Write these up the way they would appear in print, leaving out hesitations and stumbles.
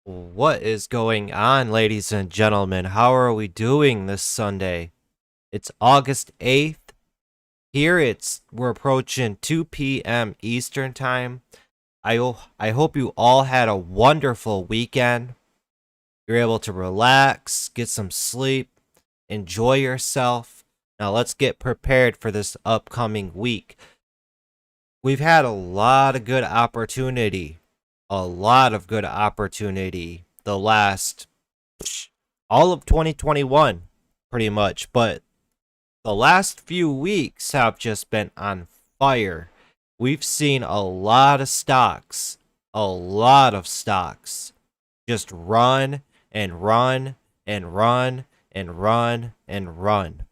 What is going on, ladies and gentlemen? How are we doing this Sunday? It's August 8th. Here we're approaching 2 p.m. Eastern Time. I hope you all had a wonderful weekend. You're able to relax, get some sleep, enjoy yourself. Now let's get prepared for this upcoming week. We've had a lot of good opportunity. The last all of 2021 pretty much, but the last few weeks have just been on fire. We've seen a lot of stocks just run and run and run and run and run.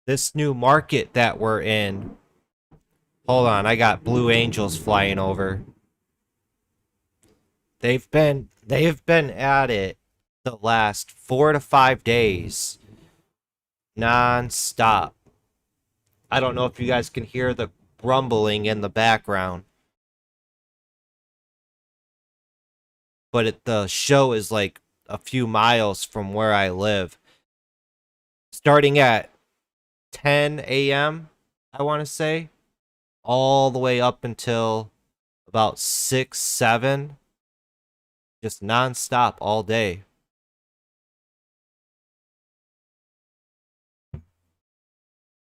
This new market that we're in. Hold on, I got Blue Angels flying over. They've been at it the last 4 to 5 days non-stop. I don't know if you guys can hear the rumbling in the background, but the show is like a few miles from where I live. Starting at 10 a.m., I want to say, all the way up until about 6, 7, just non-stop all day.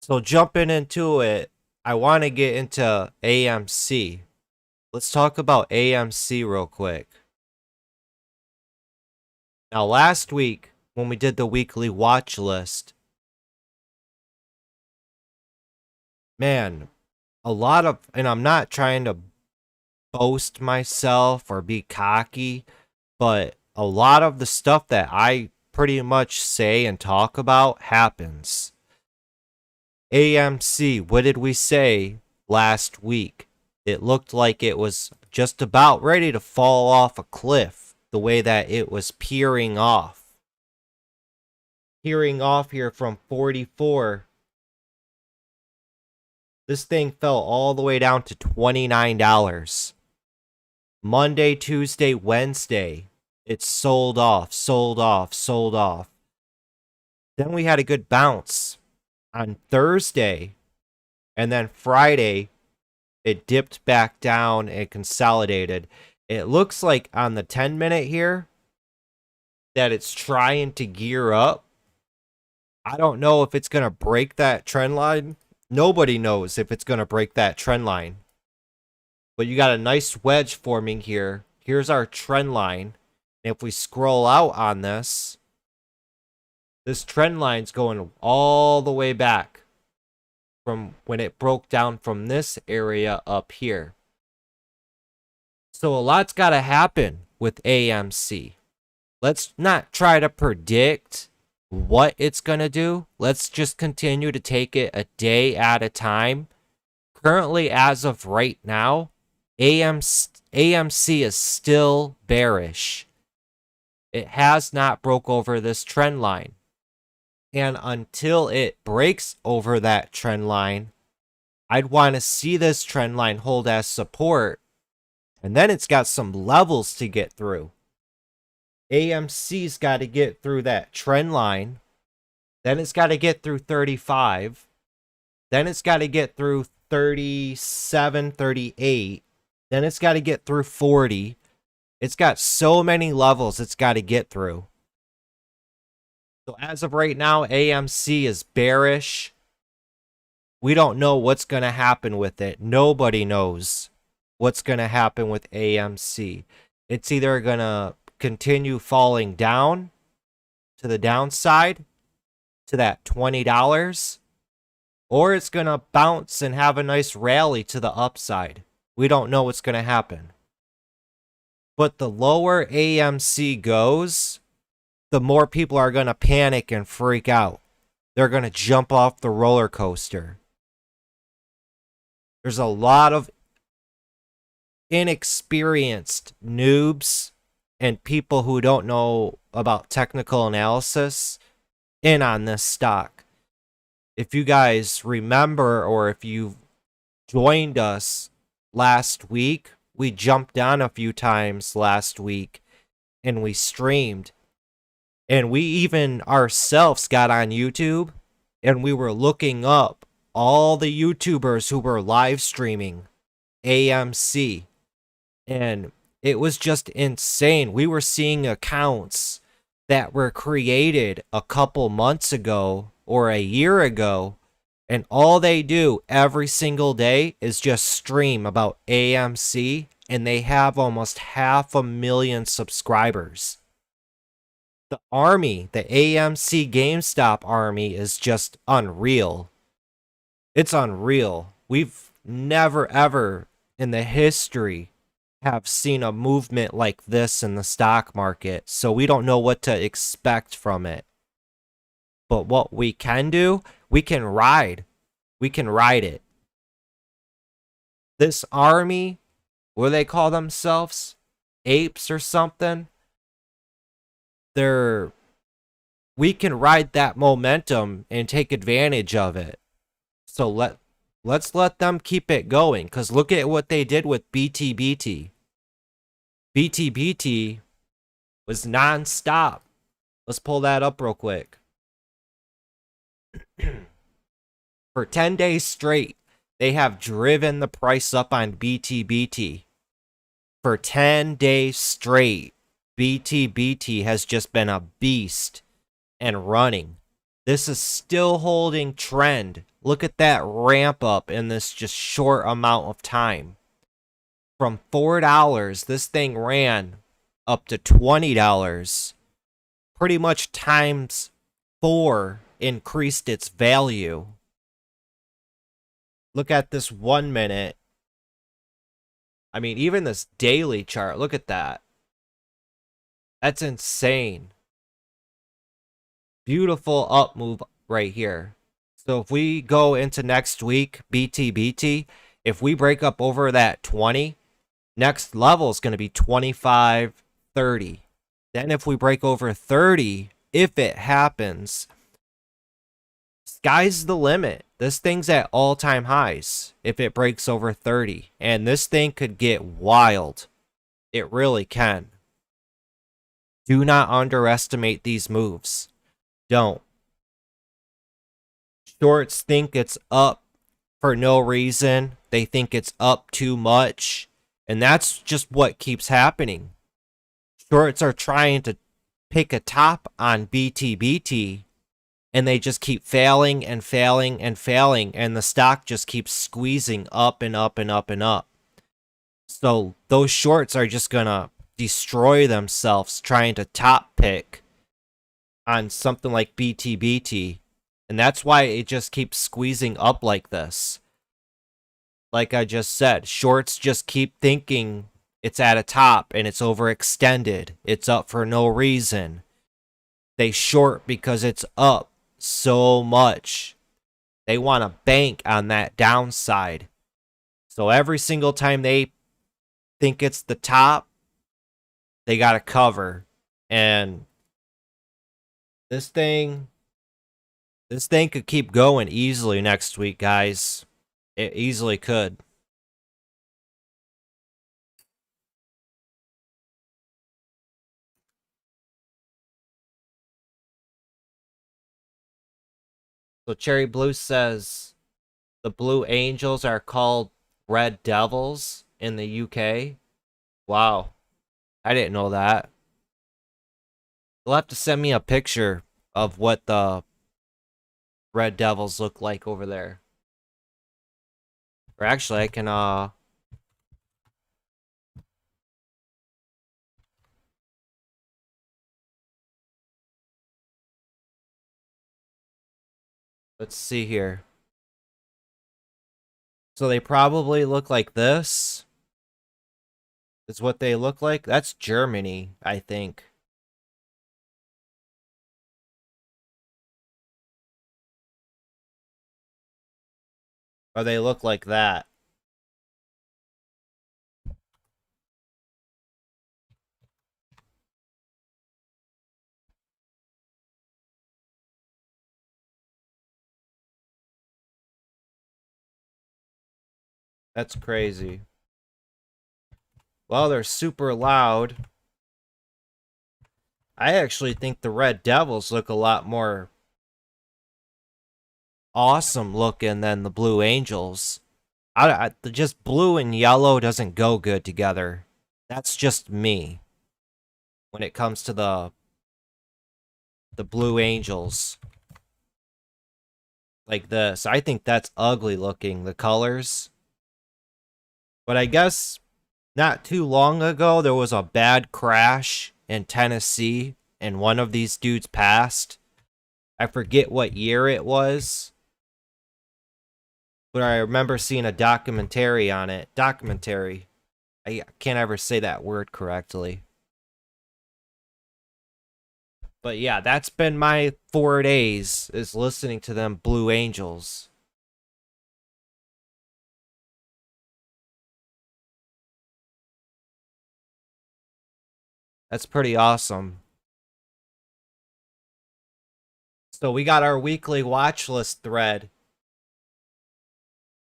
So jumping into it, I want to get into AMC. Let's talk about AMC real quick. Now, last week, when we did the weekly watch list, man, and I'm not trying to boast myself or be cocky, but a lot of the stuff that I pretty much say and talk about happens. AMC, what did we say last week? It looked like it was just about ready to fall off a cliff, the way that it was peering off. Peering off here from 44. This thing fell all the way down to $29. Monday, Tuesday, Wednesday, it sold off. Then we had a good bounce on Thursday, and then Friday, it dipped back down and consolidated. It looks like on the 10-minute here that it's trying to gear up. I don't know if it's going to break that trend line. Nobody knows if it's going to break that trend line. But you got a nice wedge forming here. Here's our trend line. And if we scroll out on this trend line's going all the way back from when it broke down from this area up here. So a lot's got to happen with AMC. Let's not try to predict what it's going to do. Let's just continue to take it a day at a time. Currently, as of right now, AMC is still bearish. It has not broke over this trend line. And until it breaks over that trend line, I'd want to see this trend line hold as support. And then it's got some levels to get through. AMC's got to get through that trend line. Then it's got to get through 35. Then it's got to get through 37, 38. Then it's got to get through 40. It's got so many levels it's got to get through. So as of right now, AMC is bearish. We don't know what's going to happen with it. Nobody knows what's going to happen with AMC. It's either going to continue falling down to the downside to that $20, or it's going to bounce and have a nice rally to the upside. We don't know what's going to happen. But the lower AMC goes, the more people are going to panic and freak out. They're going to jump off the roller coaster. There's a lot of inexperienced noobs and people who don't know about technical analysis in on this stock. If you guys remember, or if you joined us last week we jumped on a few times last week and we streamed. And we even ourselves got on YouTube and we were looking up all the YouTubers who were live streaming AMC. And it was just insane. We were seeing accounts that were created a couple months ago or a year ago, and all they do every single day is just stream about AMC, and they have almost 500,000 subscribers. The army, the AMC GameStop army, is just unreal. It's unreal. We've never ever in the history have seen a movement like this in the stock market, so we don't know what to expect from it. But what we can do, we can ride. We can ride it. This army, what do they call themselves? Apes or something? We can ride that momentum and take advantage of it. So let's let them keep it going, because look at what they did with BTBT. BTBT was non-stop. Let's pull that up real quick. For 10 days straight, they have driven the price up on BTBT. For 10 days straight, BTBT has just been a beast and running. This is still holding trend. Look at that ramp up in this just short amount of time. From $4, this thing ran up to $20. Pretty much times 4 increased its value. Look at this 1 minute. I mean, even this daily chart, look at that. That's insane. Beautiful up move right here. So if we go into next week, BTBT, if we break up over that 20, next level is going to be 25, 30. Then if we break over 30, if it happens, sky's the limit. This thing's at all-time highs if it breaks over 30. And this thing could get wild. It really can. Do not underestimate these moves. Don't. Shorts think it's up for no reason. They think it's up too much. And that's just what keeps happening. Shorts are trying to pick a top on BTBT, and they just keep failing and failing and failing, and the stock just keeps squeezing up and up and up and up. So those shorts are just going to destroy themselves trying to top pick on something like BTBT. And that's why it just keeps squeezing up like this. Like I just said, shorts just keep thinking it's at a top and it's overextended. It's up for no reason. They short because it's up so much. They want to bank on that downside. So every single time they think it's the top, they got to cover. And this thing could keep going easily next week, guys. It easily could. So Cherry Blue says the Blue Angels are called Red Devils in the UK. Wow. I didn't know that. You'll have to send me a picture of what the Red Devils look like over there. Or actually, I can, let's see here. So they probably look like this. Is what they look like. That's Germany, I think. Or they look like that. That's crazy. Well, they're super loud. I actually think the Red Devils look a lot more awesome looking than the Blue Angels. Just blue and yellow doesn't go good together. That's just me when it comes to the Blue Angels. Like this. I think that's ugly looking, the colors. But I guess not too long ago, there was a bad crash in Tennessee, and one of these dudes passed. I forget what year it was, but I remember seeing a documentary on it. Documentary. I can't ever say that word correctly. But yeah, that's been my 4 days, is listening to them Blue Angels. That's pretty awesome. So we got our weekly watch list thread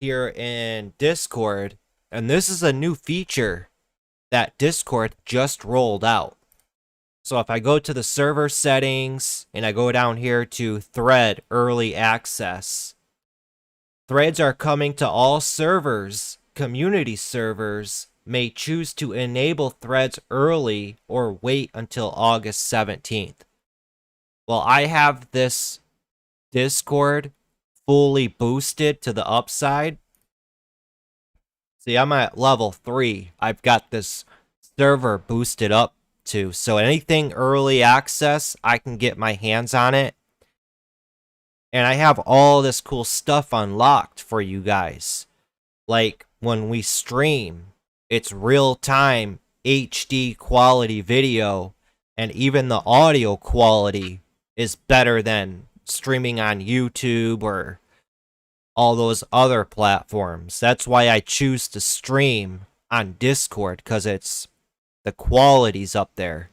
here in Discord, and this is a new feature that Discord just rolled out. So if I go to the server settings and I go down here to thread early access, threads are coming to all servers. Community servers may choose to enable threads early or wait until August 17th. Well, I have this Discord fully boosted to the upside. See, I'm at level 3. I've got this server boosted up to, so anything early access, I can get my hands on it. And I have all this cool stuff unlocked for you guys. Like, when we stream, it's real-time HD quality video, and even the audio quality is better than streaming on YouTube or all those other platforms. That's why I choose to stream on Discord, because it's the quality's up there.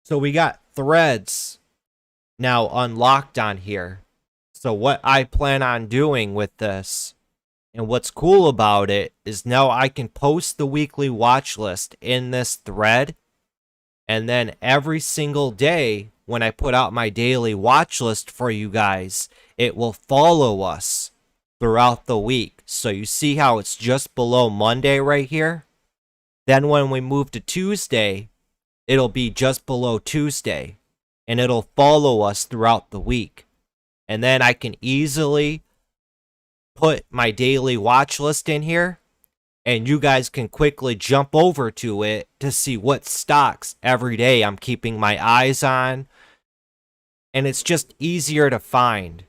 So we got threads now unlocked on here. So what I plan on doing with this, and what's cool about it, is now I can post the weekly watch list in this thread, and then every single day when I put out my daily watch list for you guys, it will follow us throughout the week. So you see how it's just below Monday right here? Then when we move to Tuesday, it'll be just below Tuesday, and it'll follow us throughout the week. And then I can easily put my daily watch list in here, and you guys can quickly jump over to it to see what stocks every day I'm keeping my eyes on. And it's just easier to find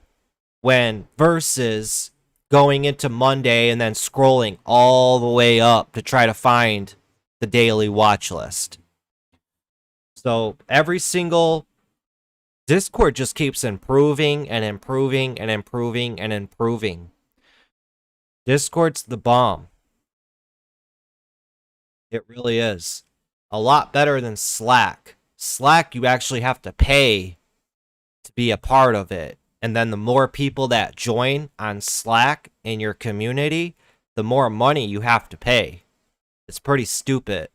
when versus going into Monday and then scrolling all the way up to try to find the daily watch list. So every single Discord just keeps improving and improving and improving and improving. Discord's the bomb. It really is. A lot better than Slack. Slack, you actually have to pay to be a part of it. And then the more people that join on Slack in your community, the more money you have to pay. It's pretty stupid.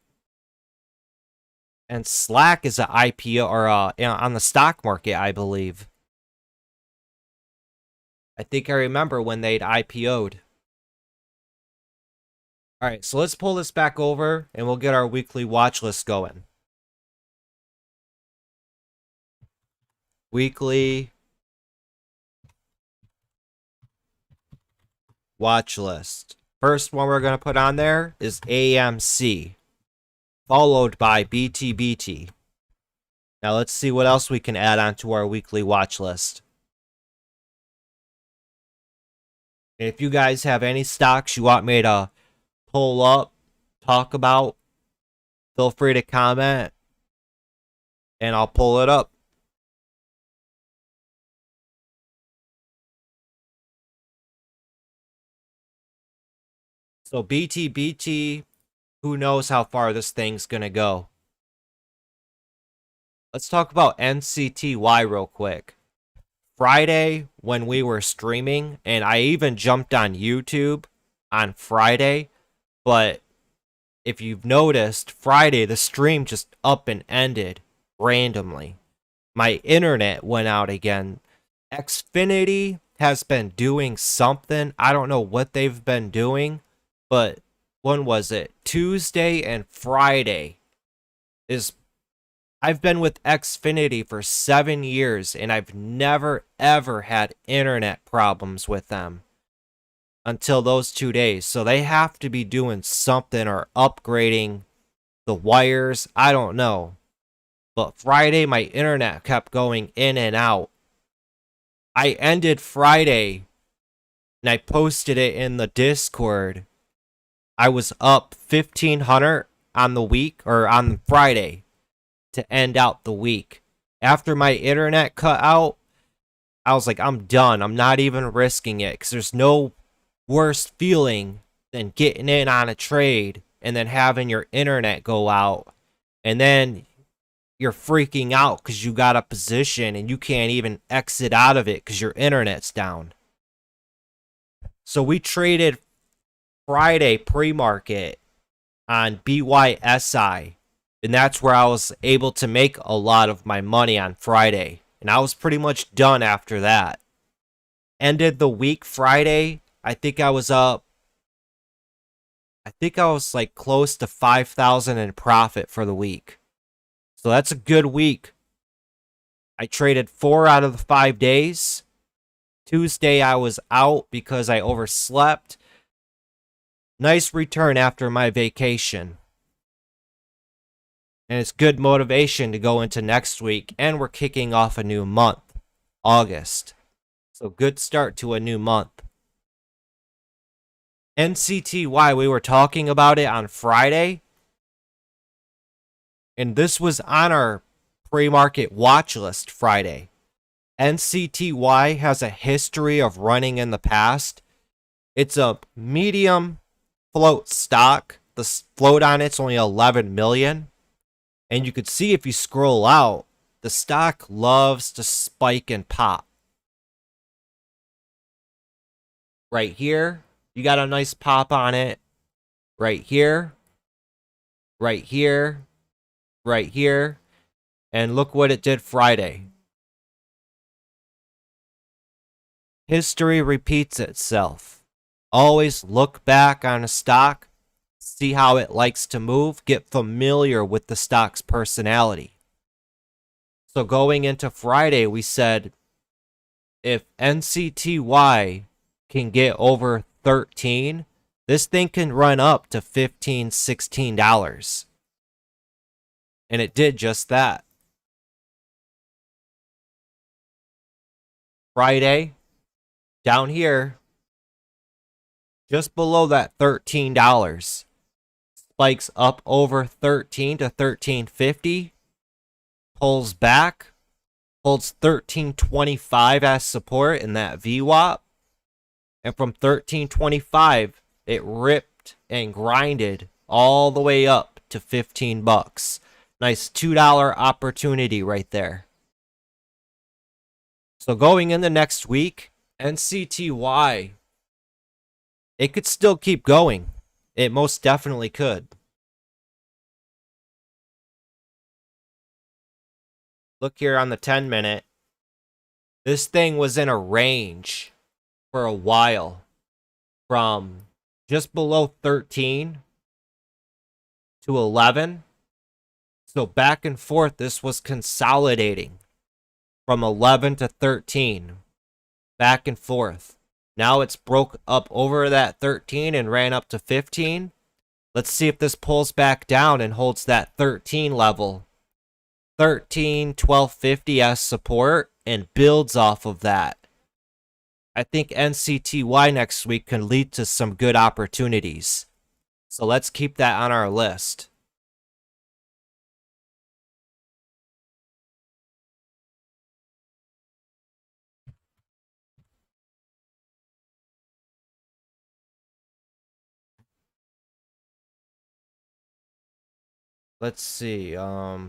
And Slack is an IPO, or on the stock market, I believe. I think I remember when they'd IPO'd. Alright, so let's pull this back over, and we'll get our weekly watch list going. Weekly watch list. First one we're going to put on there is AMC, followed by BTBT. Now let's see what else we can add onto our weekly watch list. And if you guys have any stocks you want me to pull up, talk about, feel free to comment, and I'll pull it up. So BTBT, who knows how far this thing's gonna go. Let's talk about NCTY real quick. Friday, when we were streaming, and I even jumped on YouTube on Friday, but if you've noticed, Friday the stream just up and ended randomly. My internet went out again. Xfinity has been doing something. I don't know what they've been doing, but when was it? Tuesday and Friday is I've been with Xfinity for 7 years and I've never ever had internet problems with them until those 2 days. So they have to be doing something or upgrading the wires. I don't know. But Friday, my internet kept going in and out. I ended Friday and I posted it in the Discord. I was up 1,500 on the week or on Friday to end out the week. After my internet cut out, I was like, I'm done. I'm not even risking it because there's no worse feeling than getting in on a trade and then having your internet go out and then you're freaking out because you got a position and you can't even exit out of it because your internet's down. So we traded Friday pre-market on BYSI, and that's where I was able to make a lot of my money on Friday. And I was pretty much done after that. Ended the week Friday, I think I was like close to 5,000 in profit for the week. So that's a good week. I traded 4 out of the 5 days. Tuesday I was out because I overslept. Nice return after my vacation. And it's good motivation to go into next week. And we're kicking off a new month, August. So good start to a new month. NCTY, we were talking about it on Friday. And this was on our pre-market watch list Friday. NCTY has a history of running in the past. It's a medium float stock. The float on it's only 11 million. And you could see if you scroll out, the stock loves to spike and pop. Right here, you got a nice pop on it. Right here. Right here. Right here. And look what it did Friday. History repeats itself. Always look back on a stock, see how it likes to move, get familiar with the stock's personality. So going into Friday, we said if NCTY can get over 13, this thing can run up to $15, $16. And it did just that. Friday, down here, just below that $13, spikes up over 13 to 13.50, pulls back, holds 13.25 as support in that VWAP, and from 13.25, it ripped and grinded all the way up to 15 bucks. Nice $2 opportunity right there. So going in the next week, NCTY, it could still keep going. It most definitely could. Look here on the 10-minute. This thing was in a range for a while from just below 13 to 11. So back and forth, this was consolidating from 11 to 13. Back and forth. Now it's broke up over that 13 and ran up to 15. Let's see if this pulls back down and holds that 13 level. 13, 12.50 as support and builds off of that. I think NCTY next week can lead to some good opportunities. So let's keep that on our list. Let's see. I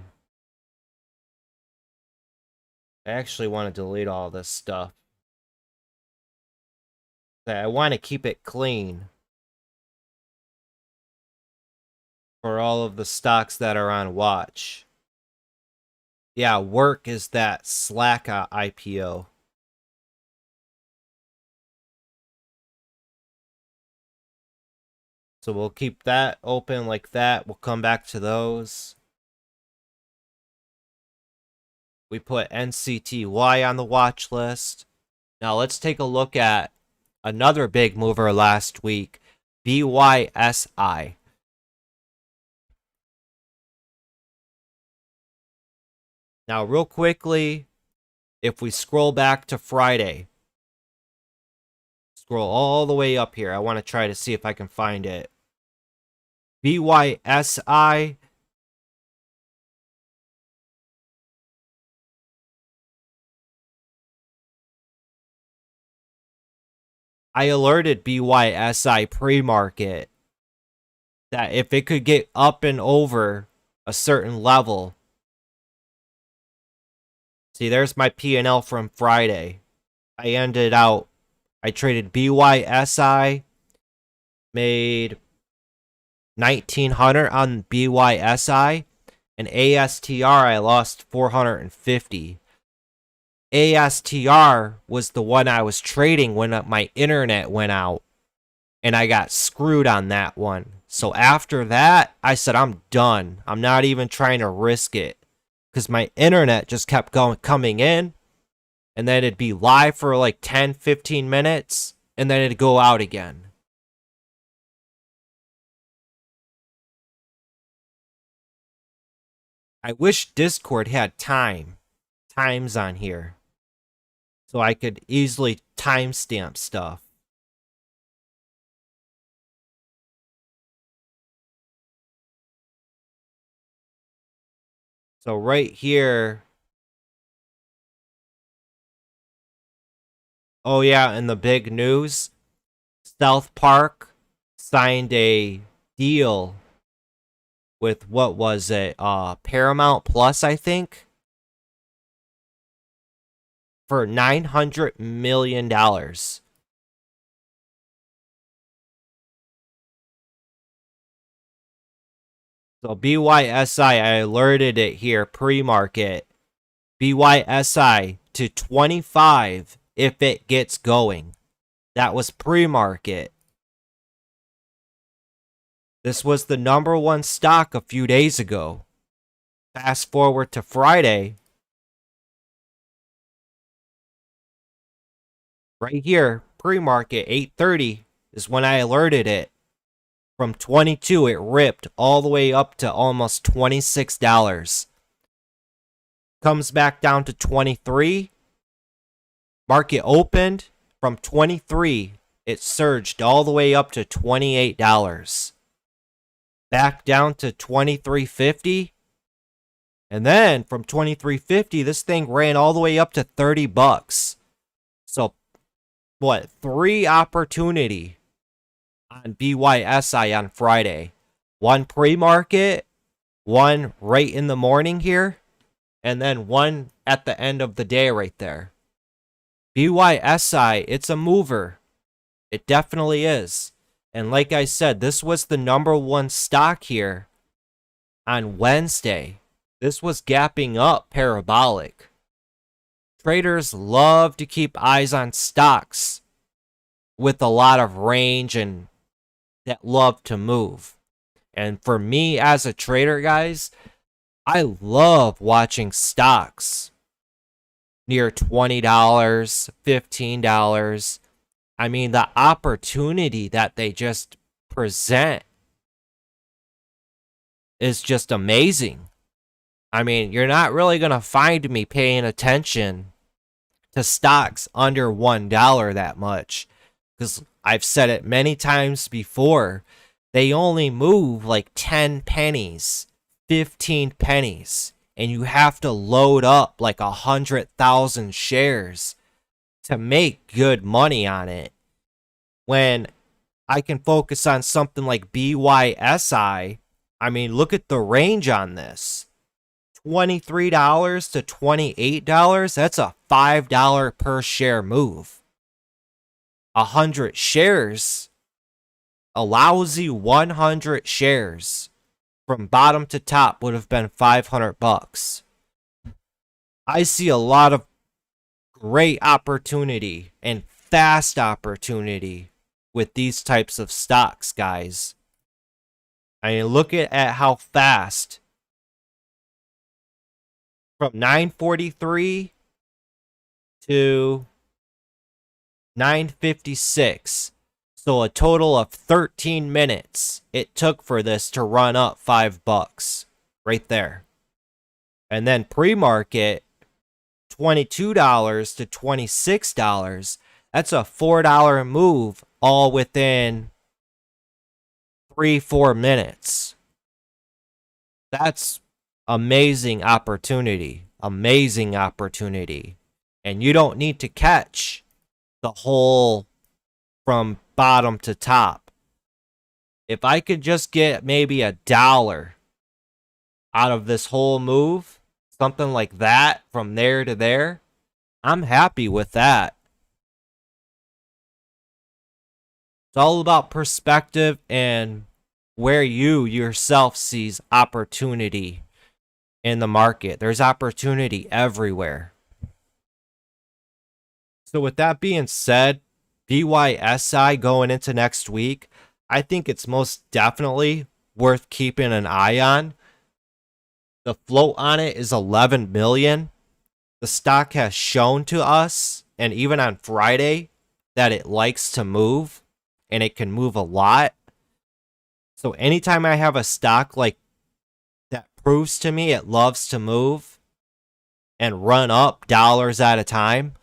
actually want to delete all this stuff. I want to keep it clean. for all of the stocks that are on watch. Yeah, Work is that Slack IPO. So we'll keep that open like that. We'll come back to those. We put NCTY on the watch list. Now let's take a look at another big mover last week, BYSI. Now, real quickly, if we scroll back to Friday, scroll all the way up here. I want to try to see if I can find it. BYSI. I alerted BYSI pre-market that if it could get up and over a certain level. See, there's my P&L from Friday. I traded BYSI, made 1900 on BYSI, and ASTR I lost 450. ASTR was the one I was trading when my internet went out, and I got screwed on that one. So after that, I said, I'm done. I'm not even trying to risk it, because my internet just kept coming in, and then it'd be live for like 10-15 minutes, and then it'd go out again. I wish Discord had times on here, so I could easily timestamp stuff. So right here. Oh yeah, and the big news, South Park signed a deal with, what was it, Paramount Plus, I think, for $900 million. So BYSI, I alerted it here pre-market. BYSI to 25 if it gets going. That was pre-market. This was the number one stock a few days ago. Fast forward to Friday. Right here, pre-market, 8:30 is when I alerted it. From 22, it ripped all the way up to almost $26. Comes back down to 23. Market opened. From 23, it surged all the way up to $28. Back down to $23.50. And then from $23.50, this thing ran all the way up to $30. So, what? 3 opportunity on BYSI on Friday. 1 pre-market, 1 right in the morning here, and then 1 at the end of the day right there. BYSI, it's a mover. It definitely is. And like I said, this was the number one stock here on Wednesday. This was gapping up parabolic. Traders love to keep eyes on stocks with a lot of range and that love to move. And for me as a trader, guys, I love watching stocks near $20, $15. I mean, the opportunity that they just present is just amazing. I mean, you're not really going to find me paying attention to stocks under $1 that much, because I've said it many times before. They only move like 10 pennies, 15 pennies, and you have to load up like 100,000 shares to make good money on it. When I can focus on something like BYSI, I mean, look at the range on this. $23 to $28, that's a $5 per share move. 100 shares, a lousy 100 shares from bottom to top would have been 500 bucks. I see a lot of great opportunity and fast opportunity with these types of stocks, guys. I mean, look at how fast from 943 to 956. So a total of 13 minutes it took for this to run up $5 right there. And then pre-market, $22 to $26. That's a $4 move all within 3-4 minutes. That's amazing opportunity. Amazing opportunity. And you don't need to catch the whole from bottom to top. If I could just get maybe $1 out of this whole move, something like that from there to there, I'm happy with that. It's all about perspective and where you yourself sees opportunity in the market. There's opportunity everywhere. So with that being said, BYSI going into next week, I think it's most definitely worth keeping an eye on. The float on it is 11 million. The stock has shown to us, and even on Friday, that it likes to move, and it can move a lot. So anytime I have a stock like that proves to me it loves to move and run up dollars at a time,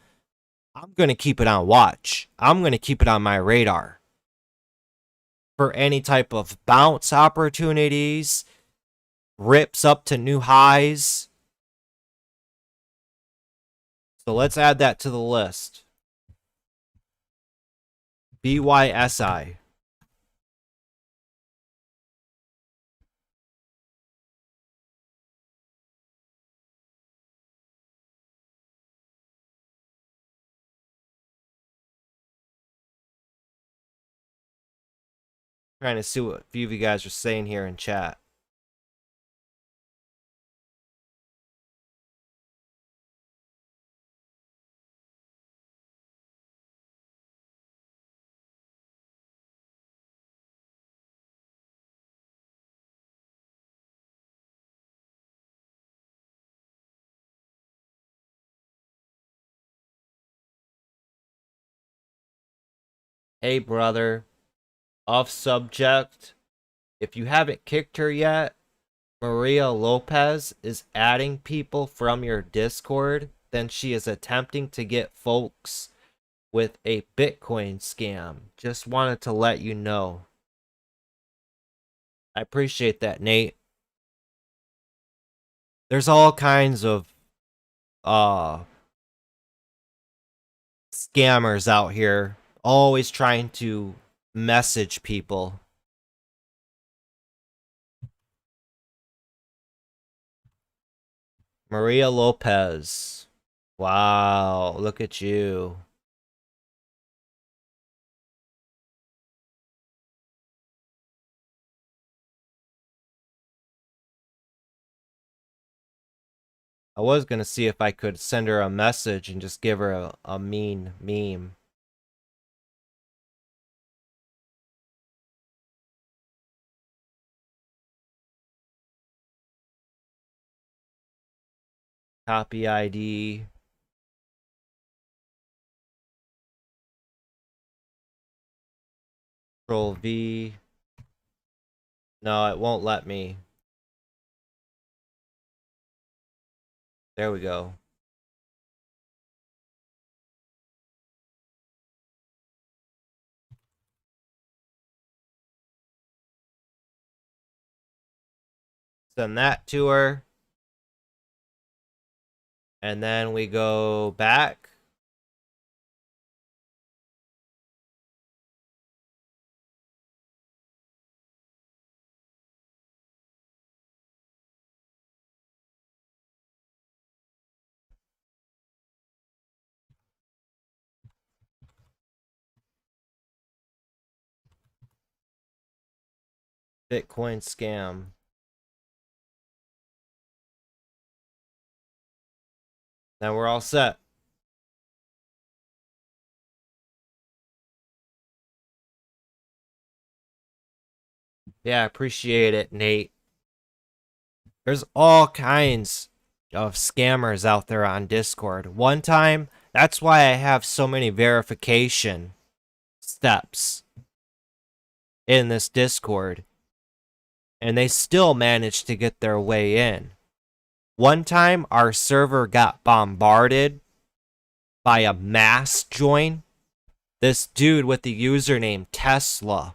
I'm going to keep it on watch. I'm going to keep it on my radar for any type of bounce opportunities, rips up to new highs. So let's add that to the list. BYSI. Trying to see what a few of you guys are saying here in chat. Hey, brother. Off subject. If you haven't kicked her yet, Maria Lopez is adding people from your Discord. Then she is attempting to get folks with a Bitcoin scam. Just wanted to let you know. I appreciate that, Nate. There's all kinds of scammers out here, always trying to message people. Maria Lopez. Wow, look at you. I was going to see if I could send her a message and just give her a mean meme. Copy ID. Control V. No, it won't let me. There we go. Send that to her. And then we go back. Bitcoin scam. Then we're all set. Yeah, I appreciate it, Nate. There's all kinds of scammers out there on Discord. One time, that's why I have so many verification steps in this Discord, and they still managed to get their way in. One time, our server got bombarded by a mass join. This dude with the username Tesla,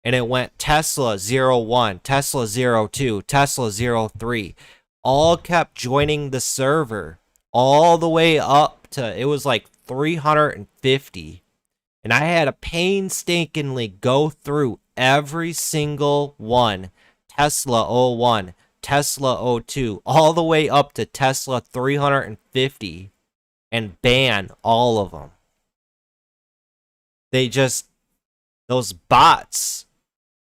and it went Tesla 01, Tesla 02, Tesla 03, all kept joining the server all the way up to, it was like 350. And I had to painstakingly go through every single one. Tesla 01, Tesla 02, all the way up to Tesla 350 and ban all of them. They just, those bots,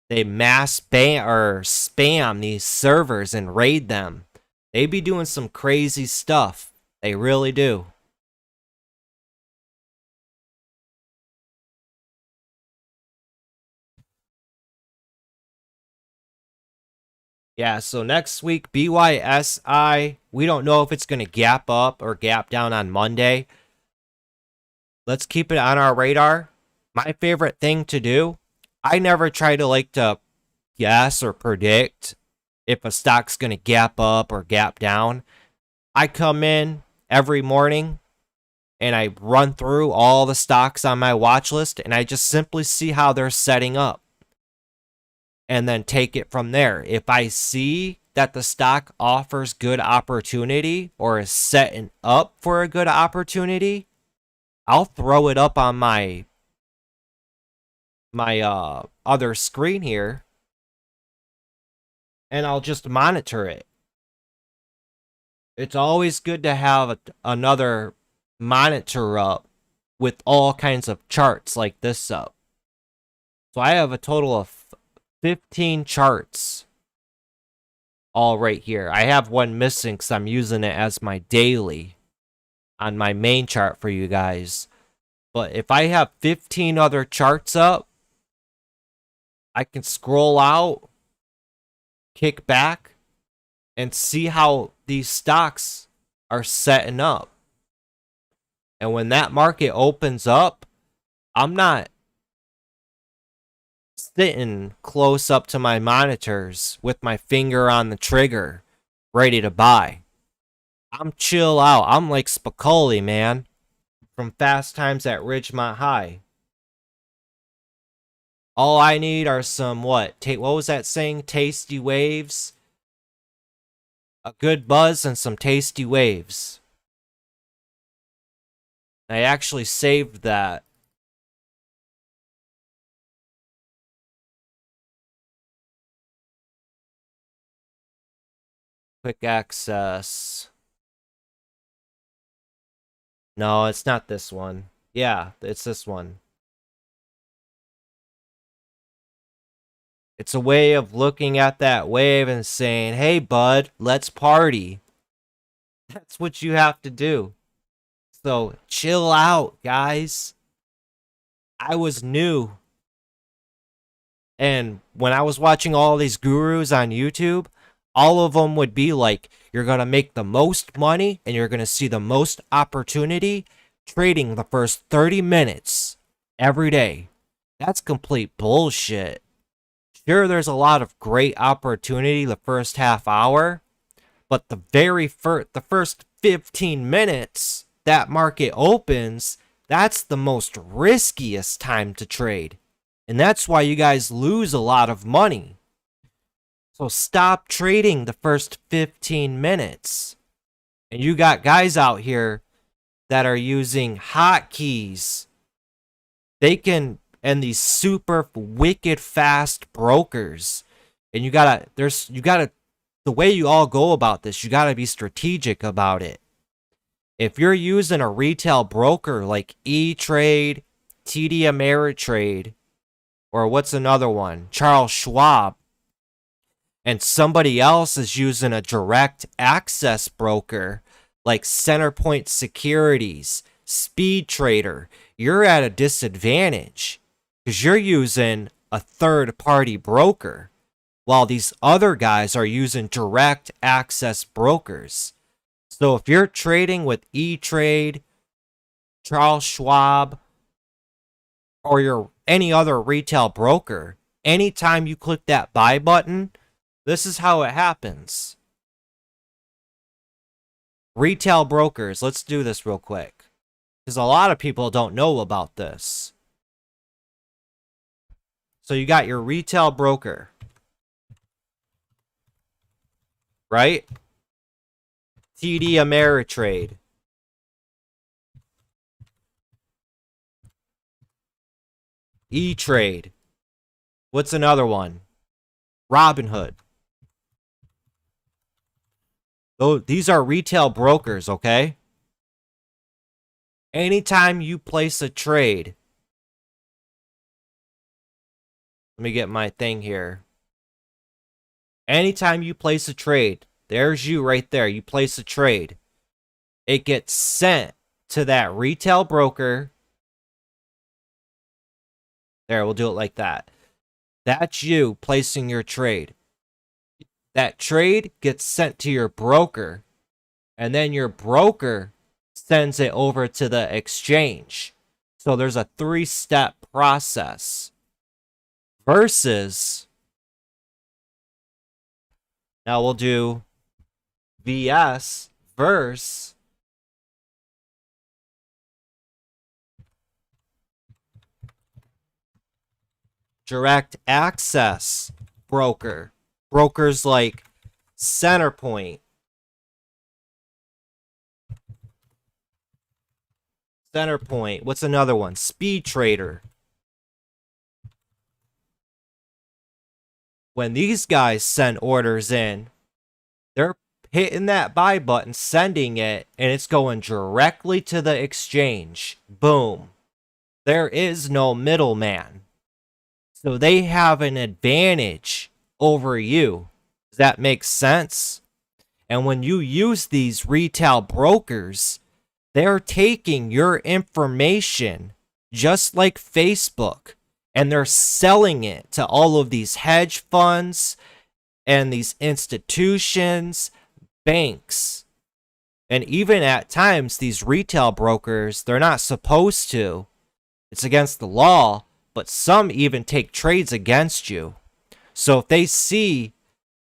they mass ban or spam these servers and raid them. They be doing some crazy stuff. They really do. Yeah, so next week, BYSI, we don't know if it's going to gap up or gap down on Monday. Let's keep it on our radar. My favorite thing to do, I never try to guess or predict if a stock's going to gap up or gap down. I come in every morning and I run through all the stocks on my watch list and I just simply see how they're setting up and then take it from there. If I see that the stock offers good opportunity or is setting up for a good opportunity, I'll throw it up on my other screen here and I'll just monitor it. It's always good to have another monitor up with all kinds of charts like this up. So I have a total of 15 charts all right here. I have one missing because I'm using it as my daily on my main chart for you guys. But if I have 15 other charts up, I can scroll out, kick back, and see how these stocks are setting up. And when that market opens up, I'm not sitting close up to my monitors with my finger on the trigger, ready to buy. I'm chill out. I'm like Spicoli, man, from Fast Times at Ridgemont High. All I need are some, what was that saying? Tasty waves. A good buzz and some tasty waves. I actually saved that. Quick access. No, it's not this one. Yeah, it's this one. It's a way of looking at that wave and saying, hey, bud, let's party. That's what you have to do. So chill out, guys. I was new. And when I was watching all these gurus on YouTube, all of them would be like, you're going to make the most money and you're going to see the most opportunity trading the first 30 minutes every day. That's complete bullshit. Sure, there's a lot of great opportunity the first half hour, but the first 15 minutes that market opens, that's the most riskiest time to trade. And that's why you guys lose a lot of money. So stop trading the first 15 minutes. And you got guys out here that are using hotkeys. And these super wicked fast brokers. And the way you all go about this, you gotta be strategic about it. If you're using a retail broker like E-Trade, TD Ameritrade, or what's another one? Charles Schwab, and somebody else is using a direct access broker like Centerpoint Securities, Speed Trader, you're at a disadvantage because you're using a third-party broker while these other guys are using direct access brokers. So if you're trading with E-Trade, Charles Schwab, or your any other retail broker, anytime you click that buy button, this is how it happens. Retail brokers, let's do this real quick, because a lot of people don't know about this. So you got your retail broker, right? TD Ameritrade. E-Trade. What's another one? Robinhood. These are retail brokers, okay? Anytime you place a trade, let me get my thing here. Anytime you place a trade, there's you right there. You place a trade. It gets sent to that retail broker. There, we'll do it like that. That's you placing your trade. That trade gets sent to your broker, and then your broker sends it over to the exchange. So there's a 3-step process. Versus, now we'll do VS versus direct access broker. Brokers like Centerpoint, what's another one? Speed Trader. When these guys send orders in, they're hitting that buy button, sending it, and it's going directly to the exchange. Boom. There is no middleman. So they have an advantage over you. Does that make sense? And when you use these retail brokers, they're taking your information just like Facebook, and they're selling it to all of these hedge funds and these institutions, banks. And even at times, these retail brokers, they're not supposed to. It's against the law, but some even take trades against you. So if they see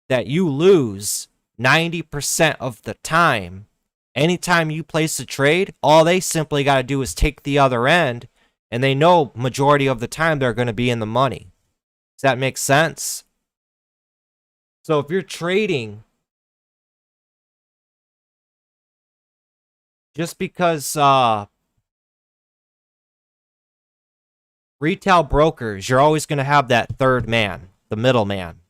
that you lose 90% of the time, anytime you place a trade, all they simply got to do is take the other end, and they know majority of the time they're going to be in the money. Does that make sense? So if you're trading, just because retail brokers, you're always going to have that third man, the middleman.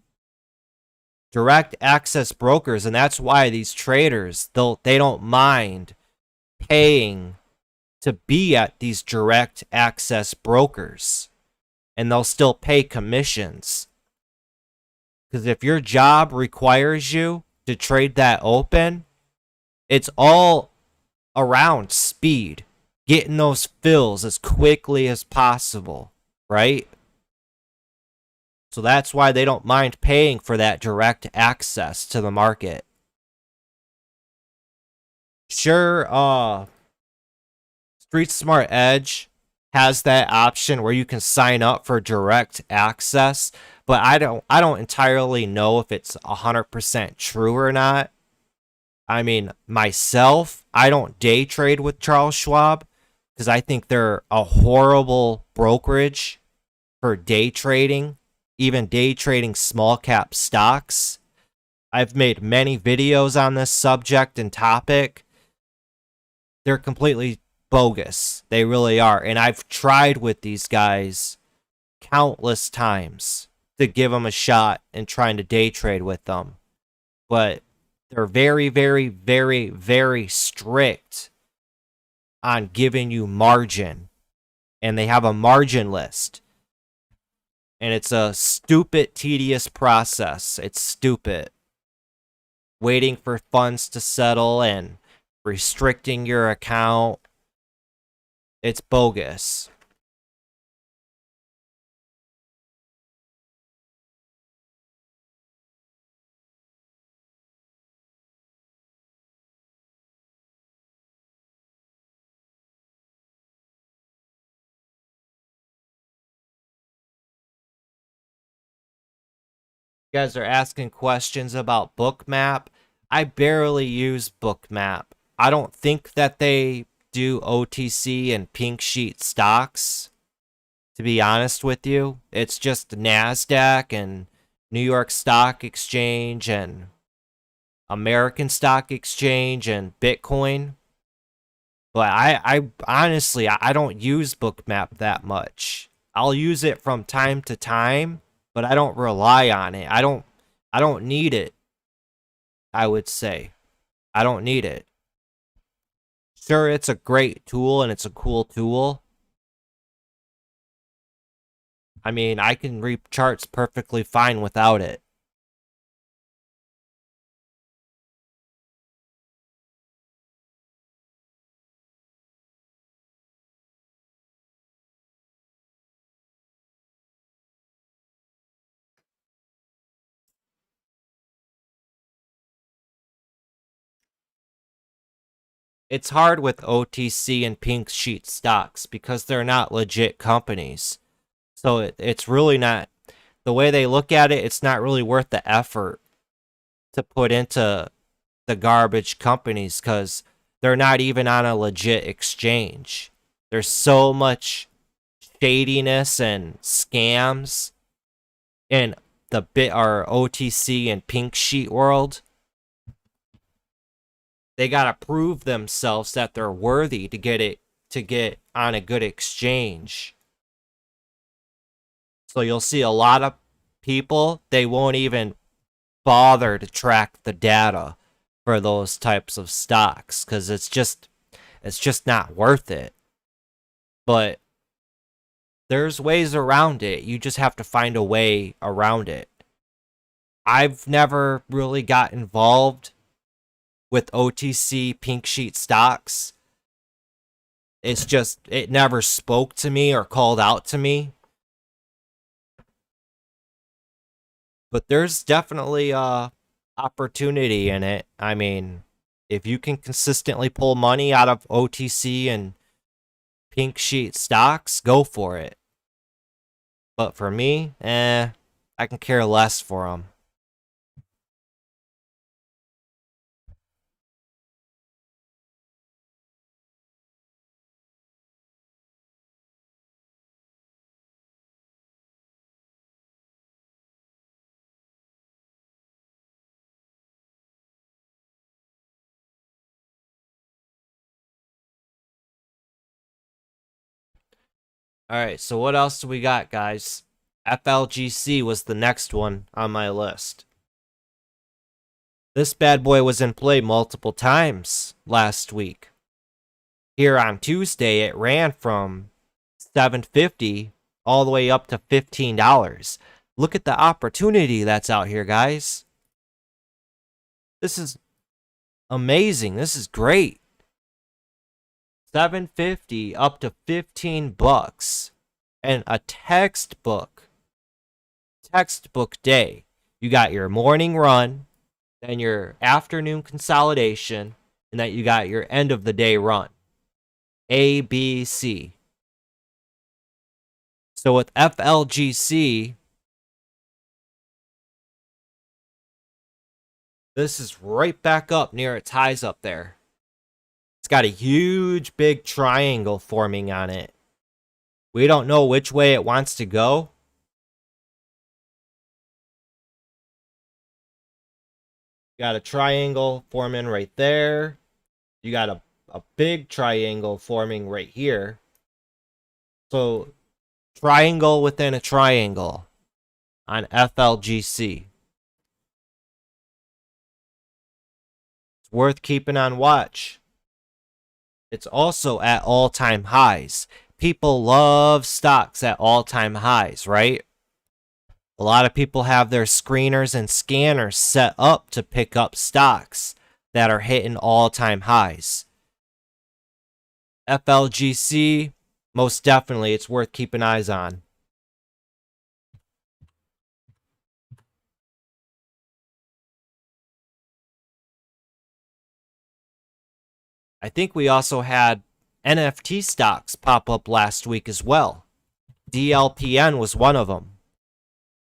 Direct access brokers, and that's why these traders, they don't mind paying to be at these direct access brokers, and they'll still pay commissions. Because if your job requires you to trade that open, it's all around speed, getting those fills as quickly as possible, right? So that's why they don't mind paying for that direct access to the market. Sure, StreetSmart Edge has that option where you can sign up for direct access, but I don't entirely know if it's 100% true or not. I mean, myself, I don't day trade with Charles Schwab because I think they're a horrible brokerage for day trading, even day trading small cap stocks. I've made many videos on this subject and topic. They're completely bogus. They really are. And I've tried with these guys countless times to give them a shot and trying to day trade with them. But they're very, very, very, very strict on giving you margin. And they have a margin list. And it's a stupid, tedious process. It's stupid. Waiting for funds to settle and restricting your account. It's bogus. You guys are asking questions about Bookmap. I barely use Bookmap. I don't think that they do OTC and pink sheet stocks, to be honest with you. It's just NASDAQ and New York Stock Exchange and American Stock Exchange and Bitcoin. But I honestly, I don't use Bookmap that much. I'll use it from time to time, but I don't rely on it. I don't need it. I would say I don't need it. Sure, it's a great tool and it's a cool tool. I mean, I can read charts perfectly fine without it. It's hard with OTC and pink sheet stocks because they're not legit companies. So it's really not, the way they look at it, it's not really worth the effort to put into the garbage companies because they're not even on a legit exchange. There's so much shadiness and scams in the OTC and pink sheet world. They gotta prove themselves that they're worthy to get on a good exchange. So you'll see a lot of people, they won't even bother to track the data for those types of stocks because it's just not worth it. But there's ways around it. You just have to find a way around it. I've never really got involved with OTC pink sheet stocks. It's just, it never spoke to me or called out to me. But there's definitely opportunity in it. I mean, if you can consistently pull money out of OTC and pink sheet stocks, go for it. But for me, I can care less for them. All right, so what else do we got, guys? FLGC was the next one on my list. This bad boy was in play multiple times last week. Here on Tuesday, it ran from $7.50 all the way up to $15. Look at the opportunity that's out here, guys. This is amazing. This is great. $7.50 up to $15 and a textbook day. You got your morning run, then your afternoon consolidation, and then you got your end of the day run. A, B, C. So with FLGC, this is right back up near its highs up there. It's got a huge big triangle forming on it. We don't know which way it wants to go. You got a triangle forming right there. You got a big triangle forming right here. So triangle within a triangle on FLGC. It's worth keeping on watch. It's also at all-time highs. People love stocks at all-time highs, right? A lot of people have their screeners and scanners set up to pick up stocks. that are hitting all-time highs. FLGC, most definitely, it's worth keeping eyes on. I think we also had NFT stocks pop up last week as well. DLPN was one of them.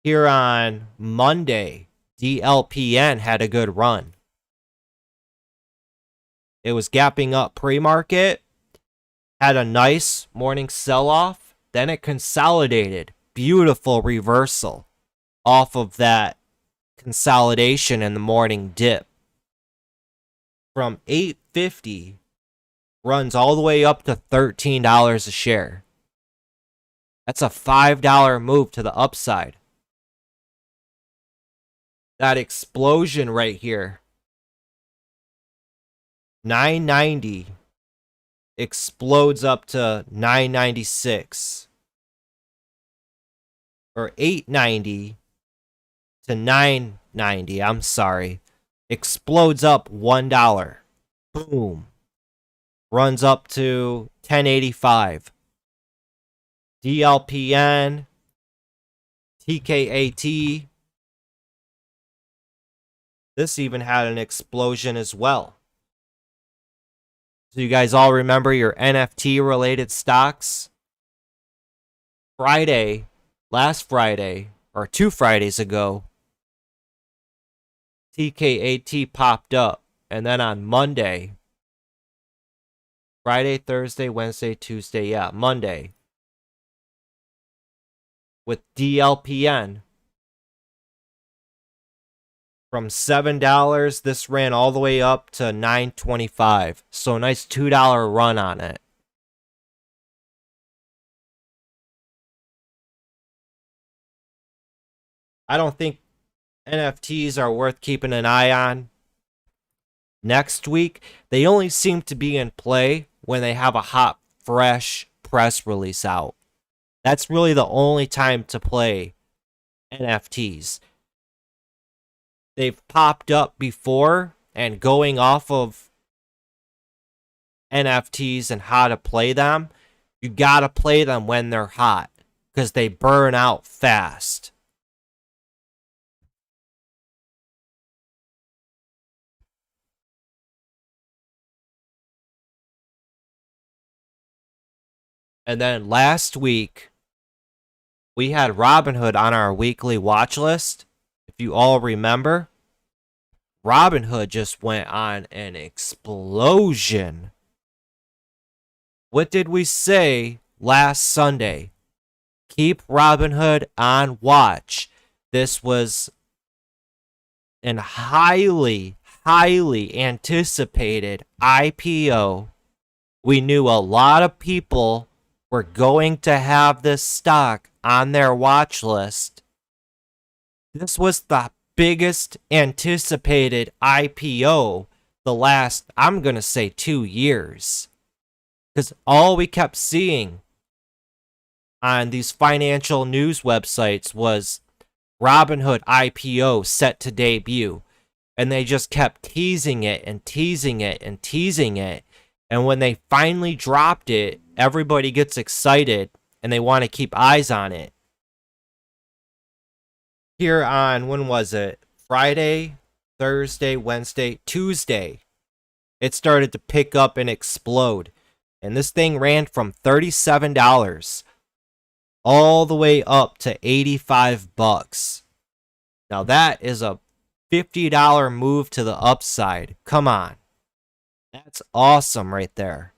Here on Monday, DLPN had a good run. It was gapping up pre-market, had a nice morning sell-off, then it consolidated. Beautiful reversal off of that consolidation in the morning dip. From $8.50, runs all the way up to $13 a share. That's a $5 move to the upside. That explosion right here, $9.90 explodes up to $9.96, or $8.90 to $9.90. I'm sorry, explodes up $1. Boom. Runs up to $10.85. DLPN, TKAT. This even had an explosion as well. So you guys all remember your NFT related stocks? Last Friday, or 2 Fridays ago, TKAT popped up. And then on Monday, Friday, Thursday, Wednesday, Tuesday, yeah, Monday, with DLPN, from $7, this ran all the way up to $9.25. So a nice $2 run on it. I don't think NFTs are worth keeping an eye on. Next week, they only seem to be in play when they have a hot, fresh press release out. That's really the only time to play NFTs. They've popped up before, and going off of NFTs and how to play them, you gotta play them when they're hot, because they burn out fast. And then last week, we had Robinhood on our weekly watch list. If you all remember, Robinhood just went on an explosion. What did we say last Sunday? Keep Robinhood on watch. This was an highly anticipated IPO. We knew a lot of people were going to have this stock on their watch list. This was the biggest anticipated IPO the last, I'm going to say, 2 years. Because all we kept seeing on these financial news websites was Robinhood IPO set to debut. And they just kept teasing it and teasing it and teasing it. And when they finally dropped it, everybody gets excited and they want to keep eyes on it. Here on, when was it? Friday, Thursday, Wednesday, Tuesday, it started to pick up and explode. And this thing ran from $37 all the way up to $85. Now that is a $50 move to the upside. Come on. That's awesome right there.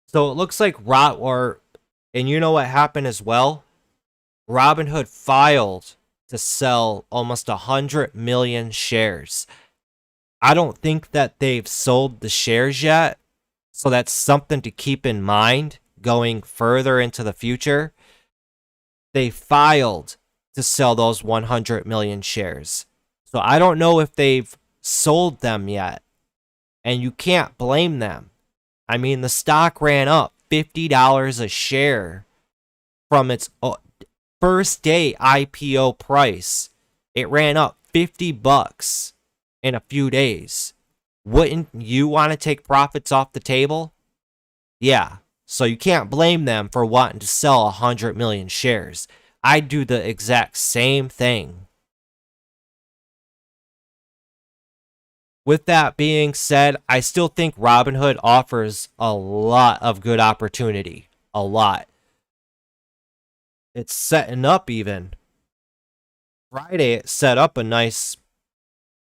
So it looks like and you know what happened as well? Robinhood filed to sell almost 100 million shares. I don't think that they've sold the shares yet, so that's something to keep in mind going further into the future. They filed to sell those 100 million shares. So I don't know if they've sold them yet, and you can't blame them. I mean, the stock ran up $50 a share from its first day IPO price. It ran up $50. in a few days. Wouldn't you want to take profits off the table? Yeah. So you can't blame them for wanting to sell 100 million shares. I'd do the exact same thing. With that being said, I still think Robinhood offers a lot of good opportunity. A lot. It's setting up even. Friday, it set up a nice,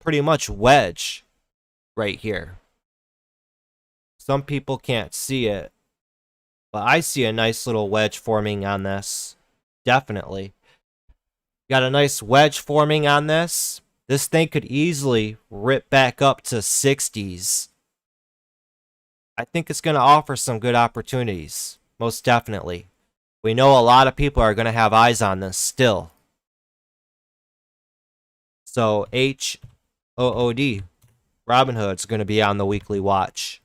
pretty much wedge right here. Some people can't see it, but I see a nice little wedge forming on this. Definitely. Got a nice wedge forming on this. This thing could easily rip back up to 60s. I think it's going to offer some good opportunities. Most definitely. We know a lot of people are going to have eyes on this still. So HOOD, Robinhood's going to be on the weekly watch.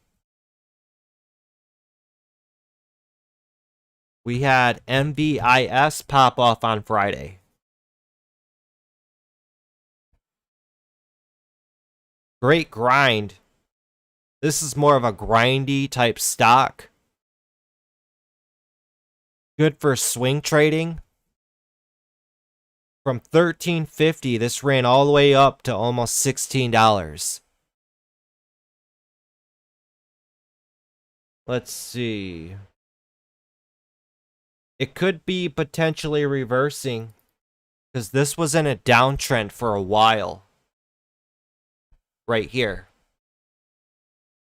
We had MBIS pop off on Friday. Great grind. This is more of a grindy type stock. Good for swing trading. From $13.50, this ran all the way up to almost $16. Let's see. It could be potentially reversing because this was in a downtrend for a while. Right here.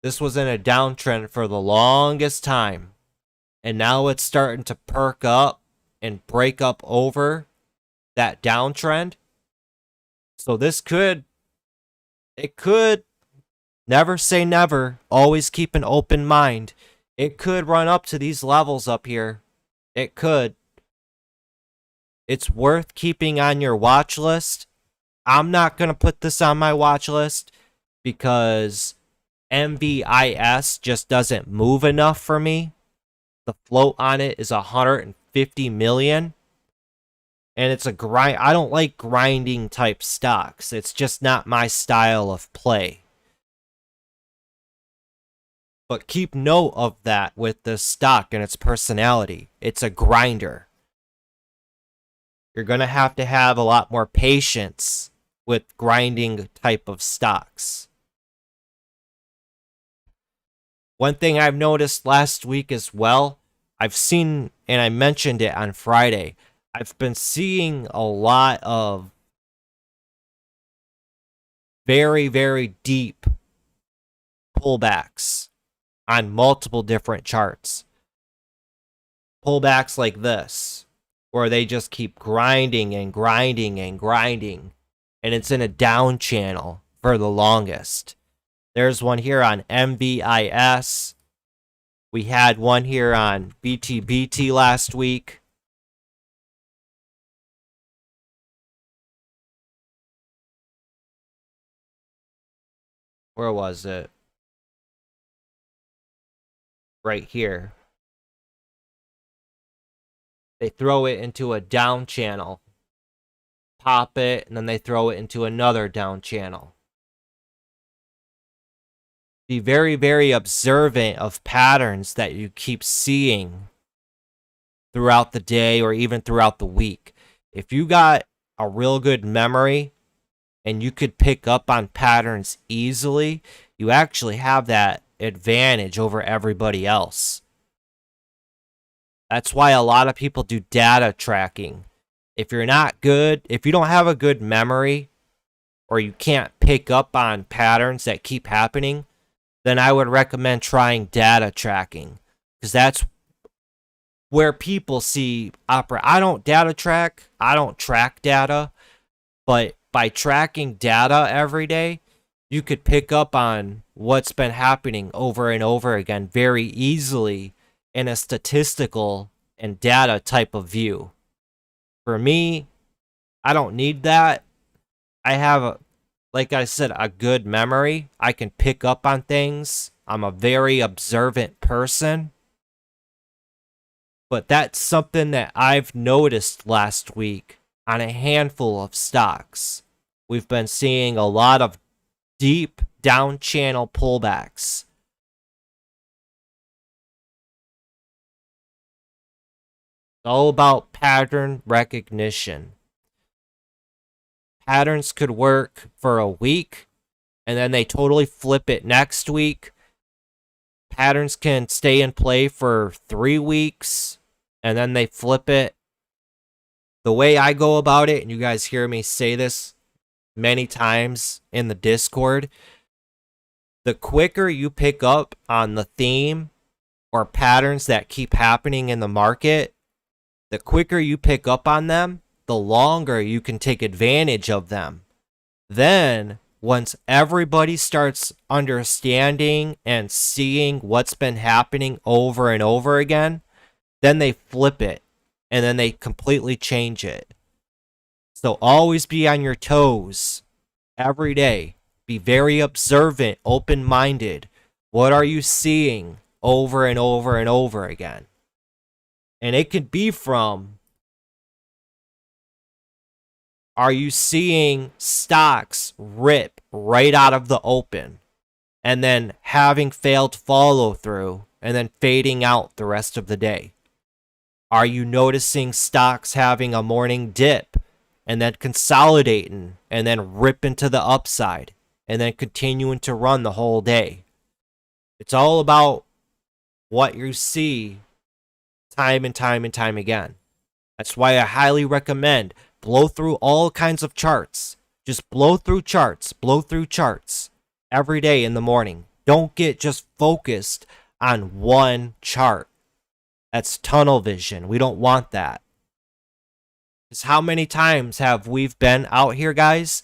This was in a downtrend for the longest time. And now it's starting to perk up and break up over that downtrend. So this could, never say never, always keep an open mind. It could run up to these levels up here. It could. It's worth keeping on your watch list. I'm not going to put this on my watch list because MBIS just doesn't move enough for me. The float on it is 150 million. And it's a grind. I don't like grinding type stocks. It's just not my style of play. But keep note of that with this stock and its personality. It's a grinder. You're going to have a lot more patience with grinding type of stocks. One thing I've noticed last week as well, I've seen, and I mentioned it on Friday, I've been seeing a lot of very, very deep pullbacks on multiple different charts. Pullbacks like this, where they just keep grinding and grinding and grinding, and it's in a down channel for the longest. There's one here on MBIS. We had one here on BTBT last week. Where was it? Right here. They throw it into a down channel, pop it, and then they throw it into another down channel. Be very, very observant of patterns that you keep seeing throughout the day or even throughout the week. If you got a real good memory and you could pick up on patterns easily, you actually have that advantage over everybody else. That's why a lot of people do data tracking. If you're not good, if you don't have a good memory or you can't pick up on patterns that keep happening, then I would recommend trying data tracking because that's where people see I don't data track. I don't track data, but by tracking data every day, you could pick up on what's been happening over and over again very easily in a statistical and data type of view. For me, I don't need that. I have, like I said, a good memory. I can pick up on things. I'm a very observant person. But that's something that I've noticed last week on a handful of stocks. We've been seeing a lot of deep down channel pullbacks. It's all about pattern recognition. Patterns could work for a week, and then they totally flip it next week. Patterns can stay in play for 3 weeks, and then they flip it. The way I go about it, and you guys hear me say this many times in the Discord, the quicker you pick up on the theme or patterns that keep happening in the market, the quicker you pick up on them, the longer you can take advantage of them. Then, once everybody starts understanding and seeing what's been happening over and over again, then they flip it and then they completely change it. So always be on your toes every day. Be very observant, open-minded. What are you seeing over and over and over again? And it could be from, are you seeing stocks rip right out of the open and then having failed follow through and then fading out the rest of the day? Are you noticing stocks having a morning dip and then consolidating and then ripping to the upside and then continuing to run the whole day? It's all about what you see time and time and time again. That's why I highly recommend blow through all kinds of charts. Just blow through charts every day in the morning. Don't get just focused on one chart. That's tunnel vision. We don't want that. Because how many times have we been out here, guys,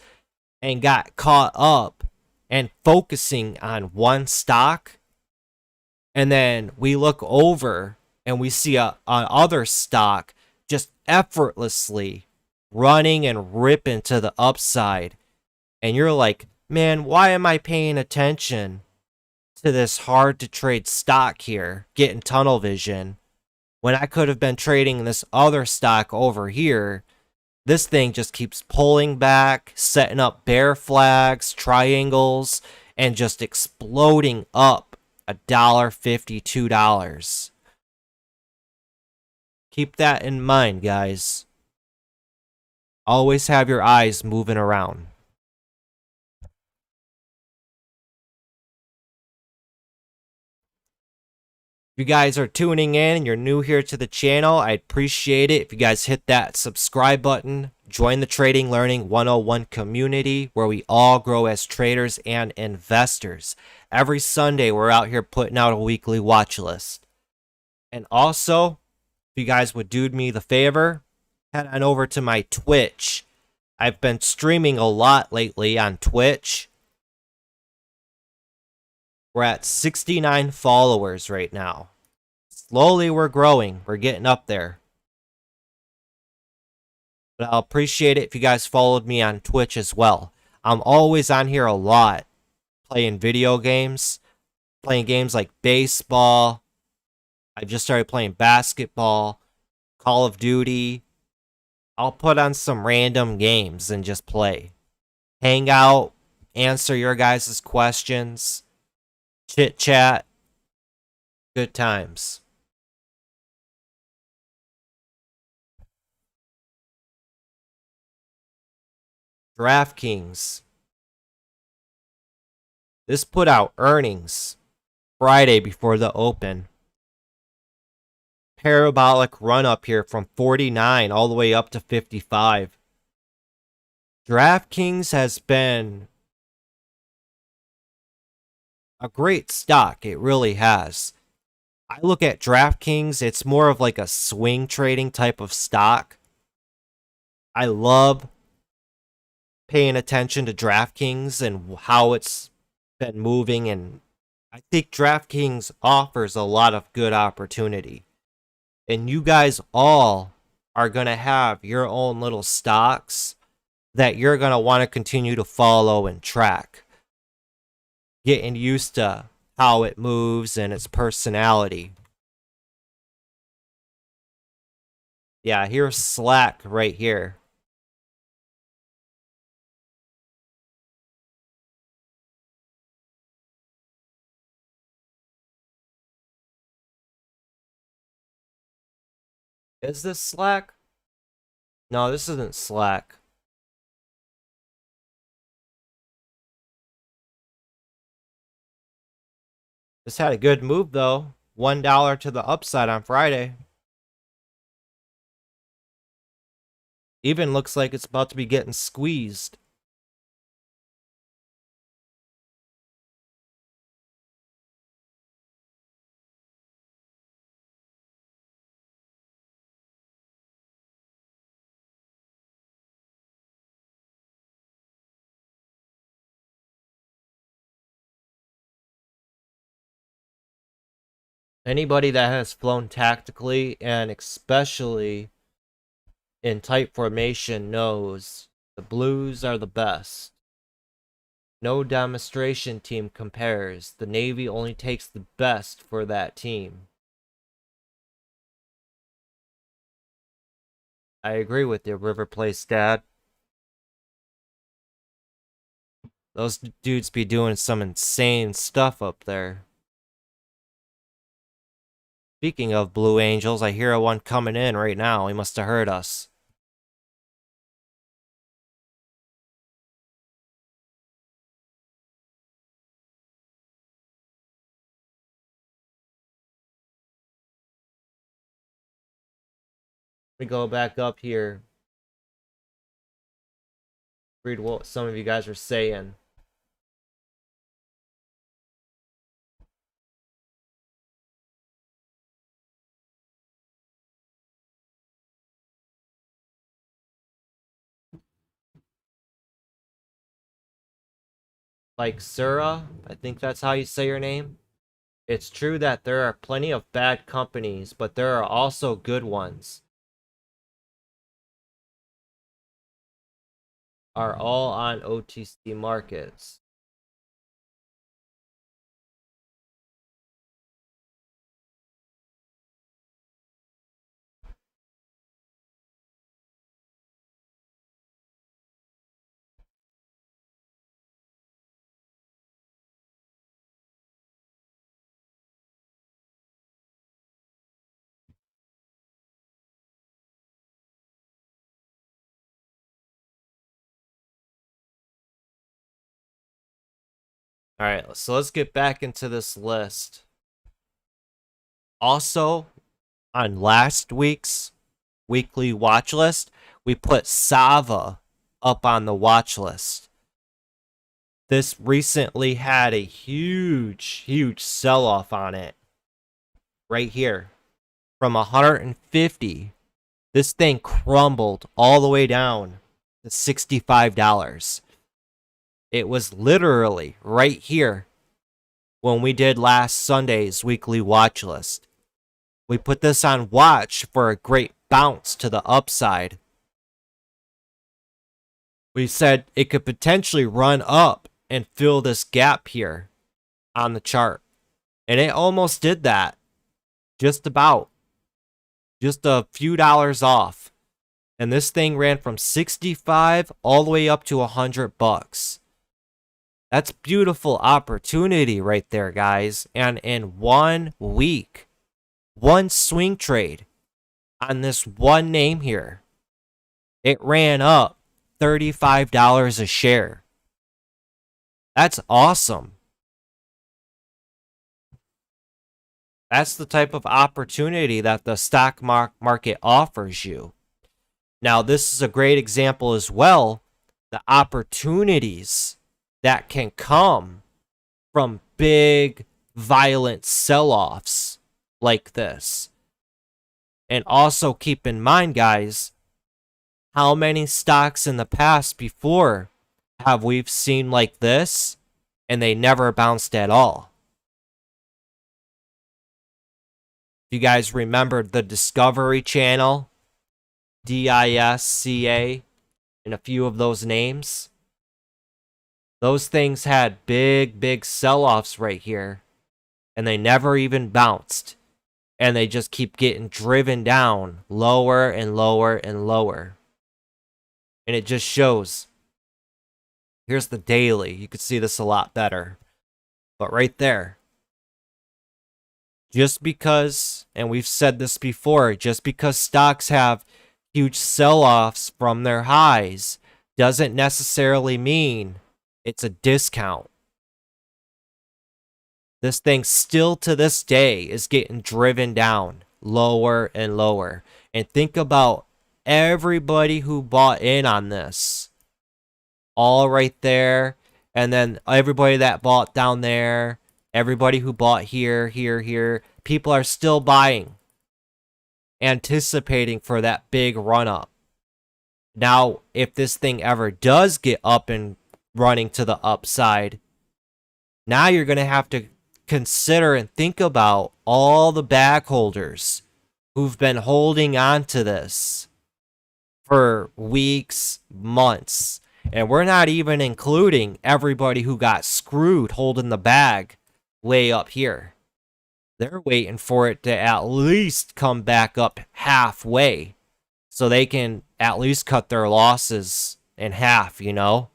and got caught up and focusing on one stock, and then we look over and we see a other stock just effortlessly running and ripping to the upside, and you're like, man, why am I paying attention to this hard to trade stock here, getting tunnel vision, when I could have been trading this other stock over here? This thing just keeps pulling back, setting up bear flags, triangles, and just exploding up $1.50, $2. Keep that in mind, guys. Always have your eyes moving around. If you guys are tuning in and you're new here to the channel, I'd appreciate it if you guys hit that subscribe button. Join the Trading Learning 101 community where we all grow as traders and investors. Every Sunday, we're out here putting out a weekly watch list. And also, if you guys would do me the favor, head on over to my Twitch. I've been streaming a lot lately on Twitch. We're at 69 followers right now. Slowly we're growing. We're getting up there. But I'll appreciate it if you guys followed me on Twitch as well. I'm always on here a lot, playing video games, playing games like baseball. I just started playing basketball, Call of Duty. I'll put on some random games and just play. Hang out, answer your guys' questions, chit chat, good times. DraftKings. This put out earnings Friday before the open. Parabolic run up here from 49 all the way up to 55. DraftKings has been a great stock. It really has. I look at DraftKings, it's more of like a swing trading type of stock. I love paying attention to DraftKings and how it's been moving, and I think DraftKings offers a lot of good opportunity. And you guys all are going to have your own little stocks that you're going to want to continue to follow and track. Getting used to how it moves and its personality. Yeah, here's Slack right here. Is this Slack? No, this isn't Slack. This had a good move though. $1 to the upside on Friday. Even looks like it's about to be getting squeezed. Anybody that has flown tactically and especially in tight formation knows the Blues are the best. No demonstration team compares. The Navy only takes the best for that team. I agree with you, River Place Dad. Those dudes be doing some insane stuff up there. Speaking of Blue Angels, I hear one coming in right now. He must have heard us. Let me go back up here. Read what some of you guys are saying. Like Sura, I think that's how you say your name. It's true that there are plenty of bad companies, but there are also good ones. Are all on OTC markets. All right, so let's get back into this list. Also, on last week's weekly watch list, we put Sava up on the watch list. This recently had a huge sell-off on it. Right here. From 150, this thing crumbled all the way down to $65. It was literally right here when we did last Sunday's weekly watch list. We put this on watch for a great bounce to the upside. We said it could potentially run up and fill this gap here on the chart. And it almost did that. Just about. Just a few dollars off. And this thing ran from 65 all the way up to $100. That's beautiful opportunity right there, guys. And in 1 week, one swing trade on this one name here, it ran up $35 a share. That's awesome. That's the type of opportunity that the stock market offers you. Now, this is a great example as well. The opportunities that can come from big, violent sell-offs like this. And also keep in mind, guys, how many stocks in the past before have we seen like this and they never bounced at all? If you guys remember the Discovery Channel, DISCA, and a few of those names, those things had big sell-offs right here, and they never even bounced. And they just keep getting driven down lower and lower and lower. And it just shows. Here's the daily. You can see this a lot better. But right there, Just because, and we've said this before, just because stocks have huge sell-offs from their highs doesn't necessarily mean it's a discount. This thing still to this day is getting driven down lower and lower. And think about everybody who bought in on this. All right there. And then everybody that bought down there. Everybody who bought here, here, here. People are still buying. Anticipating for that big run up. Now, if this thing ever does get up and running to the upside, now you're going to have to consider and think about all the bag holders who've been holding on to this for weeks, months. And we're not even including everybody who got screwed holding the bag way up here. They're waiting for it to at least come back up halfway so they can at least cut their losses in half, you know?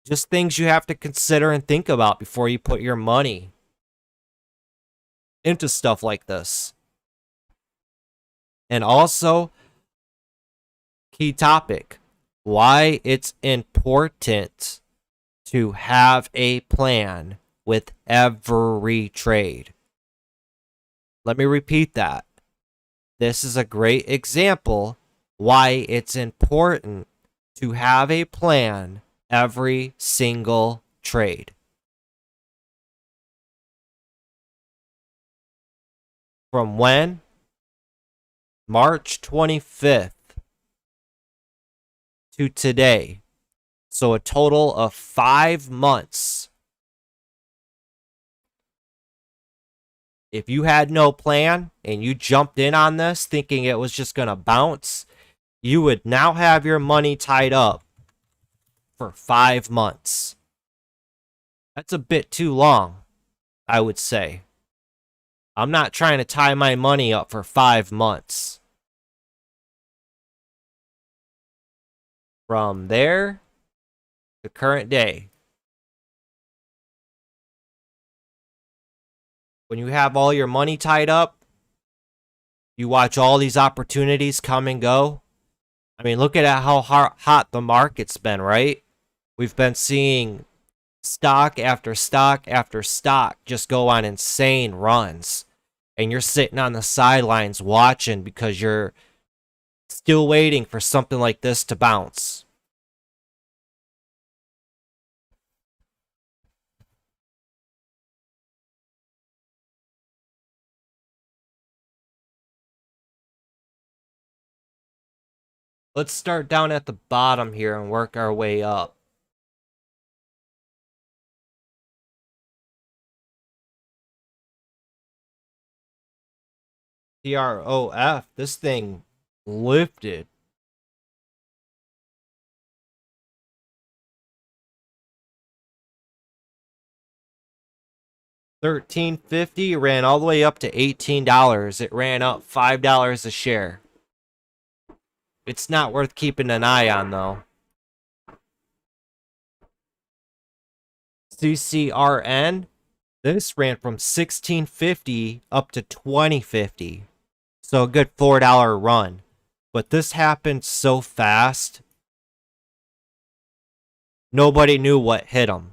Just things you have to consider and think about before you put your money into stuff like this. And also, key topic, why it's important to have a plan with every trade. Let me repeat that. This is a great example why it's important to have a plan every single trade. From when? March 25th to today. So a total of 5 months. If you had no plan and you jumped in on this thinking it was just going to bounce, you would now have your money tied up for 5 months. That's a bit too long, I would say. I'm not trying to tie my money up for 5 months. From there to current day. When you have all your money tied up, you watch all these opportunities come and go. I mean, look at how hot the market's been, right? We've been seeing stock after stock after stock just go on insane runs. And you're sitting on the sidelines watching because you're still waiting for something like this to bounce. Let's start down at the bottom here and work our way up. TROF, this thing lifted. $13.50 ran all the way up to $18. It ran up $5 a share. It's not worth keeping an eye on, though. CCRN, this ran from $16.50 up to $20.50. So a good $4 run. But this happened so fast, nobody knew what hit them.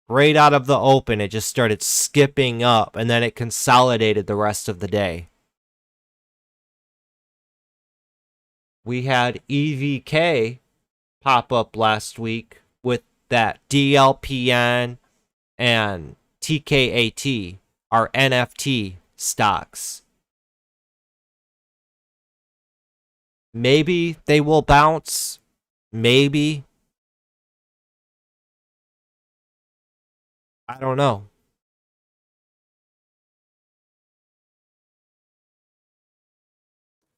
Right out of the open, it just started skipping up, and then it consolidated the rest of the day. We had EVK pop up last week with that DLPN and TKAT, our NFT stocks. Maybe they will bounce. Maybe. I don't know.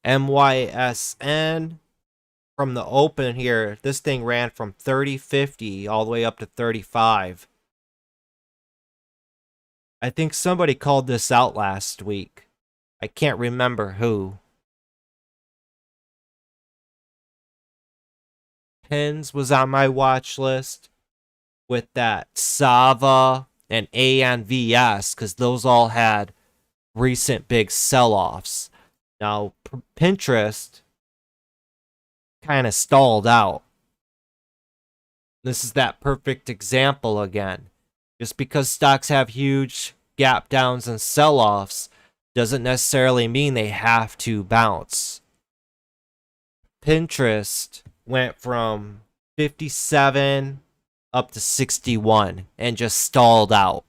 MYSN, from the open here, this thing ran from 30.50 all the way up to 35. I think somebody called this out last week. I can't remember who. Pins was on my watch list with that Sava and ANVS, because those all had recent big sell-offs. Now, Pinterest kind of stalled out. This is that perfect example again. Just because stocks have huge gap downs and sell-offs doesn't necessarily mean they have to bounce. Pinterest went from 57 up to 61 and just stalled out.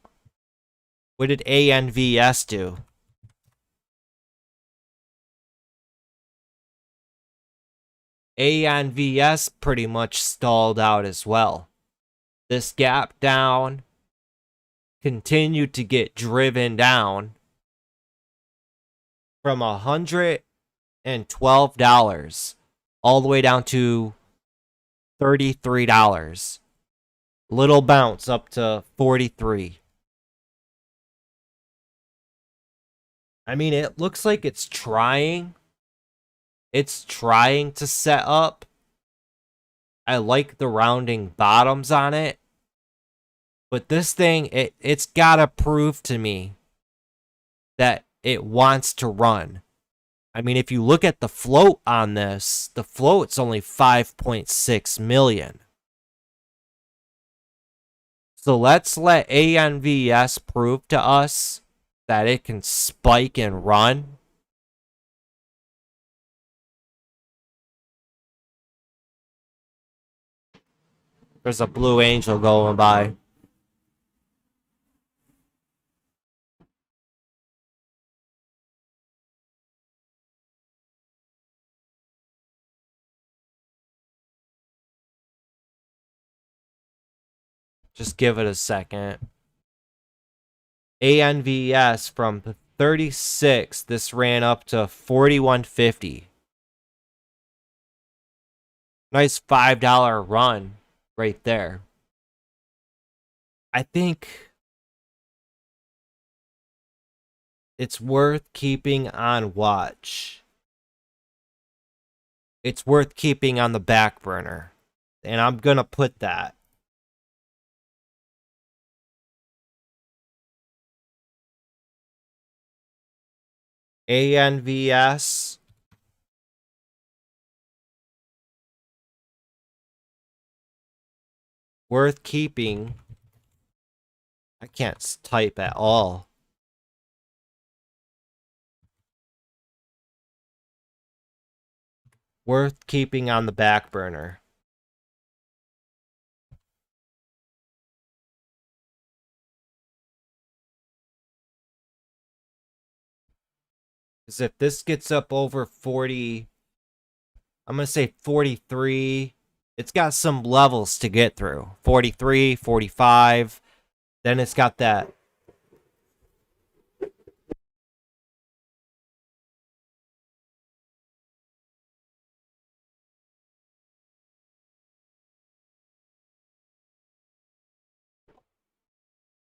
What did ANVS do? ANVS pretty much stalled out as well. This gap down continued to get driven down from $112 all the way down to $33. Little bounce up to 43. I mean, it looks like it's trying. It's trying to set up. I like the rounding bottoms on it. But this thing, it's got to prove to me that it wants to run. I mean, if you look at the float on this, the float's only 5.6 million. So let's let ANVS prove to us that it can spike and run. There's a blue angel going by. Just give it a second. ANVS from 36, this ran up to 41.50. Nice $5 run right there. I think it's worth keeping on watch. It's worth keeping on the back burner. And I'm going to put that. ANVS. Worth keeping. I can't type at all. Worth keeping on the back burner. Because if this gets up over 40, I'm going to say 43. It's got some levels to get through. 43, 45. Then it's got that.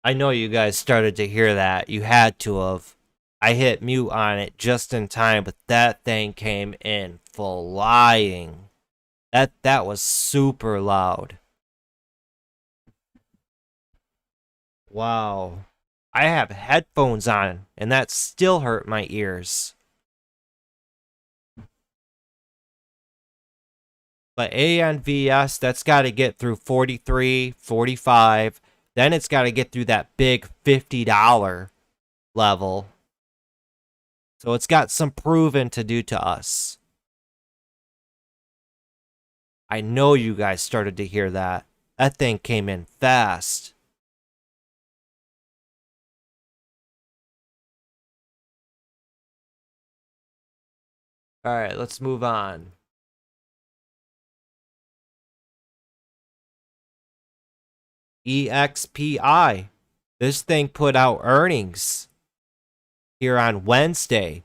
I know you guys started to hear that. You had to have. I hit mute on it just in time, but that thing came in flying. That was super loud. Wow. I have headphones on, and that still hurt my ears. But ANVS, that's got to get through 43, 45. Then it's got to get through that big $50 level. So it's got some proving to do to us. I know you guys started to hear that. That thing came in fast. All right, let's move on. EXPI. This thing put out earnings here on Wednesday.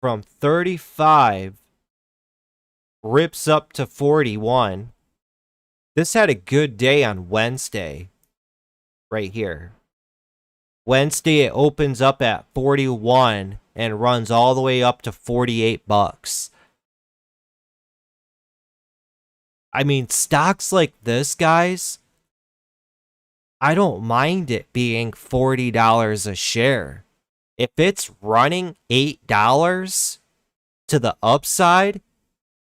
From 35, rips up to 41. This had a good day on Wednesday. Right here. Wednesday, it opens up at 41 and runs all the way up to 48 bucks. I mean, stocks like this, guys, I don't mind it being $40 a share. If it's running $8 to the upside,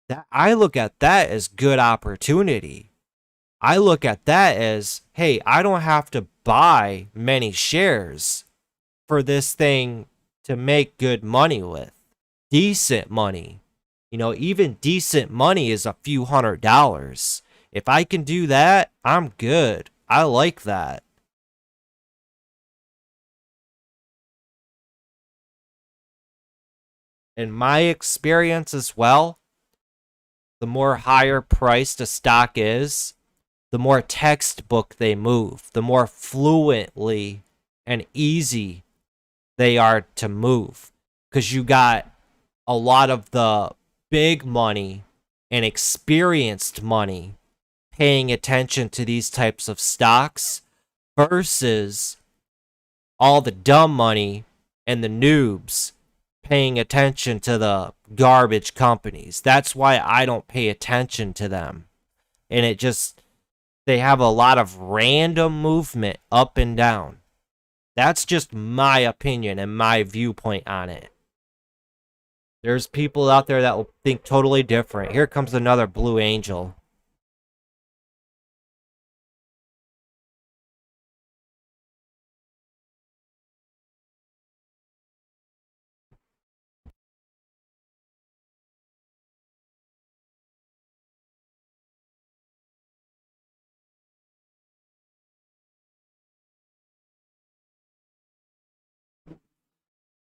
that I look at that as good opportunity. I look at that as, hey, I don't have to buy many shares for this thing to make good money with. Decent money. You know, even decent money is a few $100s. If I can do that, I'm good. I like that. In my experience as well, the more higher priced a stock is, the more textbook they move, the more fluently and easy they are to move. Because you got a lot of the big money and experienced money paying attention to these types of stocks versus all the dumb money and the noobs paying attention to the garbage companies. That's why I don't pay attention to them. And it just, they have a lot of random movement up and down. That's just my opinion and my viewpoint on it. There's people out there that will think totally different. Here comes another Blue Angel.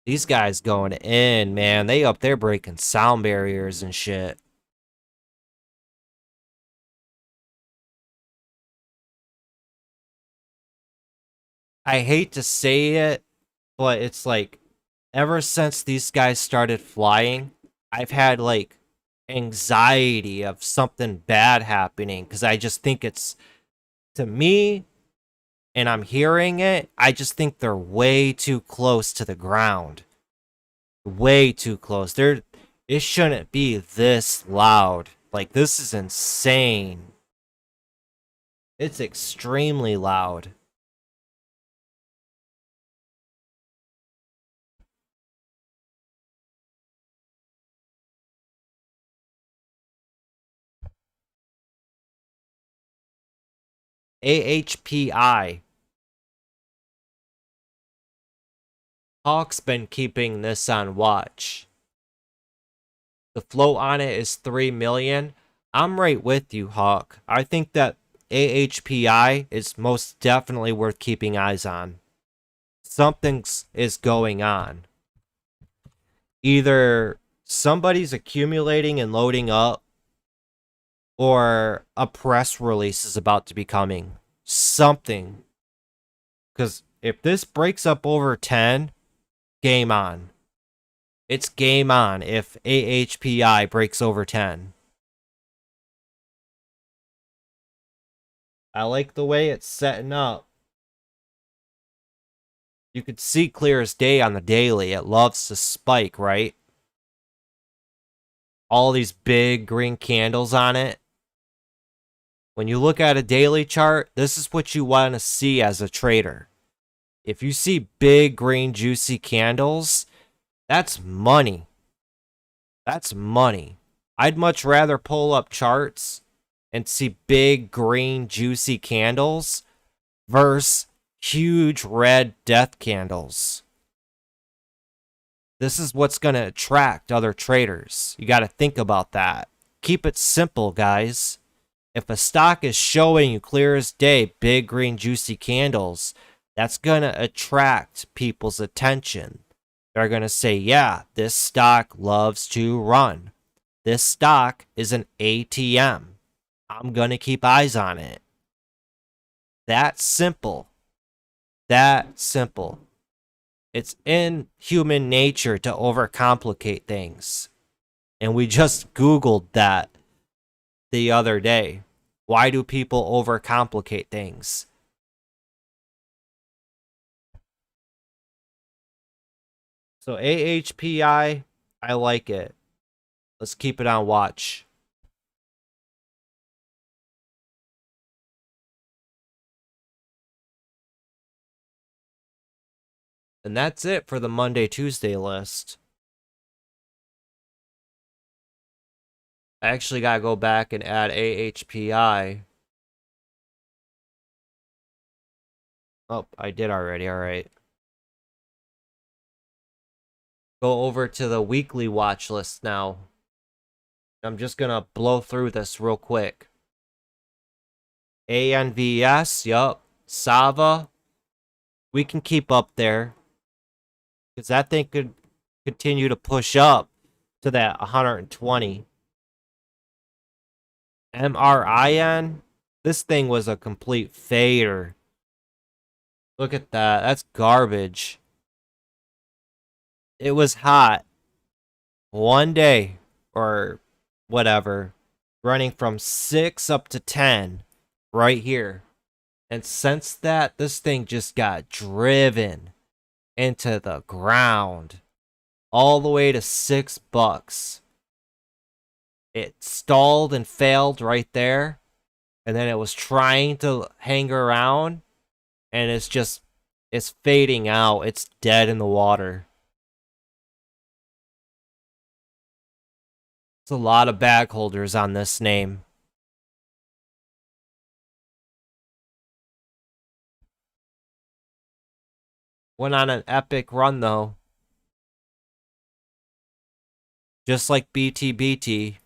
These guys going in, man. They up there breaking sound barriers and shit. I hate to say it, but it's like ever since these guys started flying, I've had like anxiety of something bad happening because I just think it's, to me, and I'm hearing it, I just think they're way too close to the ground. Way too close. It shouldn't be this loud. Like, this is insane. It's extremely loud. AHPI. Hawk's been keeping this on watch. The float on it is 3 million. I'm right with you, Hawk. I think that AHPI is most definitely worth keeping eyes on. Something is going on. Either somebody's accumulating and loading up, or a press release is about to be coming. Something. Because if this breaks up over 10, game on. It's game on if AHPI breaks over 10. I like the way it's setting up. You could see clear as day on the daily. It loves to spike, right? All these big green candles on it. When you look at a daily chart, this is what you want to see as a trader. If you see big green juicy candles, that's money. That's money. I'd much rather pull up charts and see big green juicy candles versus huge red death candles. This is what's going to attract other traders. You got to think about that. Keep it simple, guys. If a stock is showing you clear as day big green juicy candles, that's going to attract people's attention. They're going to say, yeah, this stock loves to run. This stock is an ATM. I'm going to keep eyes on it. That simple. That simple. It's in human nature to overcomplicate things. And we just Googled that the other day. Why do people overcomplicate things? So AHPI, I like it. Let's keep it on watch. And that's it for the Monday, Tuesday list. I actually got to go back and add AHPI. Oh, I did already. All right. Go over to the weekly watch list now. I'm just going to blow through this real quick. ANVS, yup. Sava. We can keep up there. Because that thing could continue to push up to that 120. MRIN. This thing was a complete fader. Look at that. That's garbage. It was hot. One day. Or whatever. Running from 6 up to 10. Right here. And since that, this thing just got driven into the ground. All the way to $6. It stalled and failed right there. And then it was trying to hang around. And it's fading out. It's dead in the water. It's a lot of bag holders on this name. Went on an epic run though. Just like BTBT.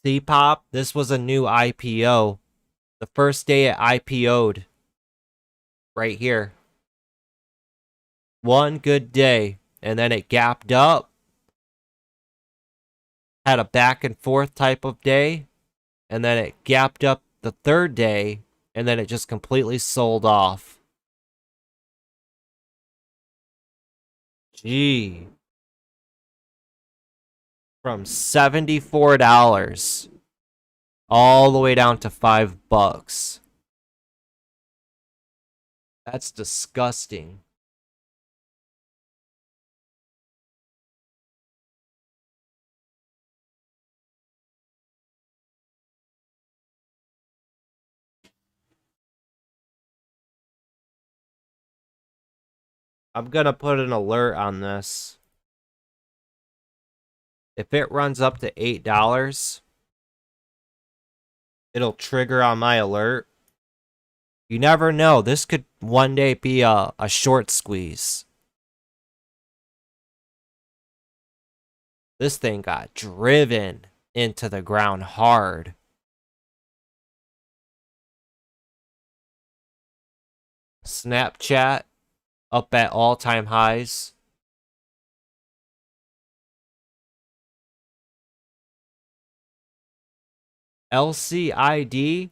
C-Pop, this was a new IPO. The first day it IPO'd. Right here. One good day. And then it gapped up. Had a back and forth type of day. And then it gapped up the third day. And then it just completely sold off. Gee. From $74 all the way down to $5. That's disgusting. I'm gonna put an alert on this. If it runs up to $8, it'll trigger on my alert. You never know. This could one day be a short squeeze. This thing got driven into the ground hard. Snapchat up at all-time highs. LCID.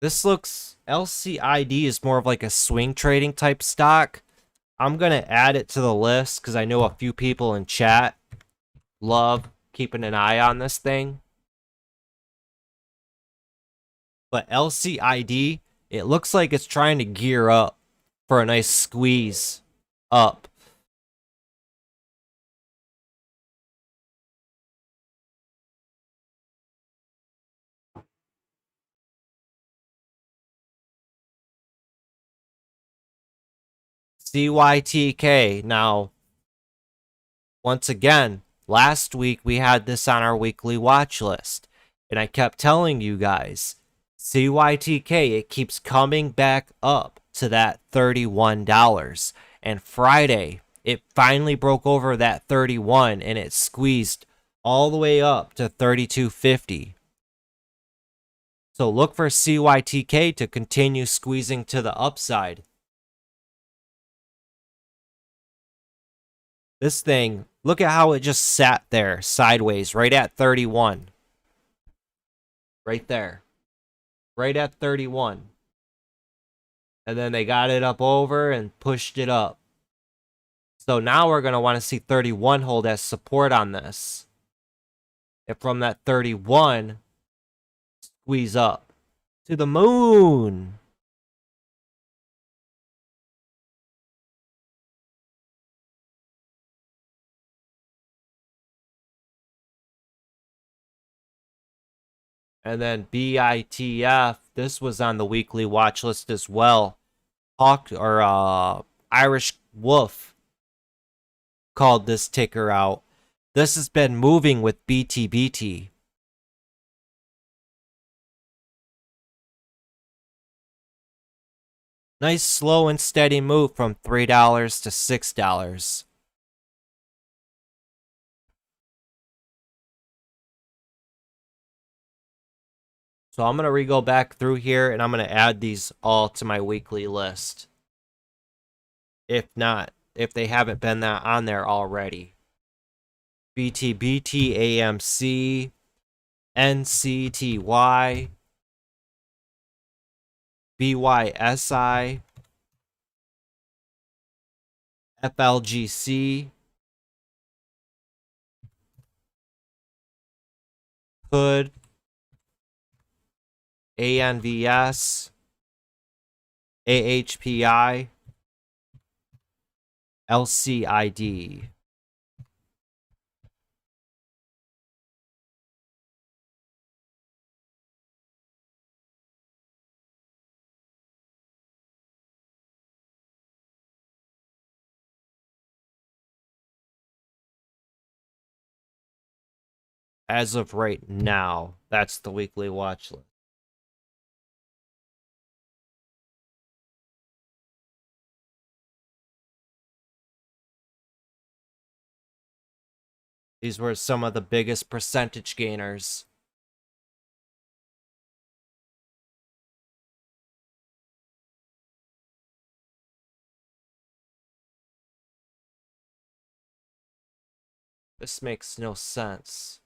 LCID is more of like a swing trading type stock. I'm going to add it to the list because I know a few people in chat love keeping an eye on this thing. But LCID, it looks like it's trying to gear up for a nice squeeze up. CYTK. Now, once again, last week we had this on our weekly watch list. And I kept telling you guys, CYTK, it keeps coming back up to that $31. And Friday, it finally broke over that 31 and it squeezed all the way up to 32.50. So look for CYTK to continue squeezing to the upside. This thing, look at how it just sat there sideways right at 31. Right there. Right at 31. And then they got it up over and pushed it up. So now we're going to want to see 31 hold as support on this. And from that 31, squeeze up to the moon. And then BITF, this was on the weekly watch list as well. Irish Wolf called this ticker out. This has been moving with BTBT. Nice slow and steady move from $3 to $6. So I'm going to go back through here and I'm going to add these all to my weekly list. If they haven't been on there already. BTBT, AMC, NCTY, BYSI, FLGC, Hood, ANVS, AHPI, LCID. As of right now, that's the weekly watch list. These were some of the biggest percentage gainers. This makes no sense.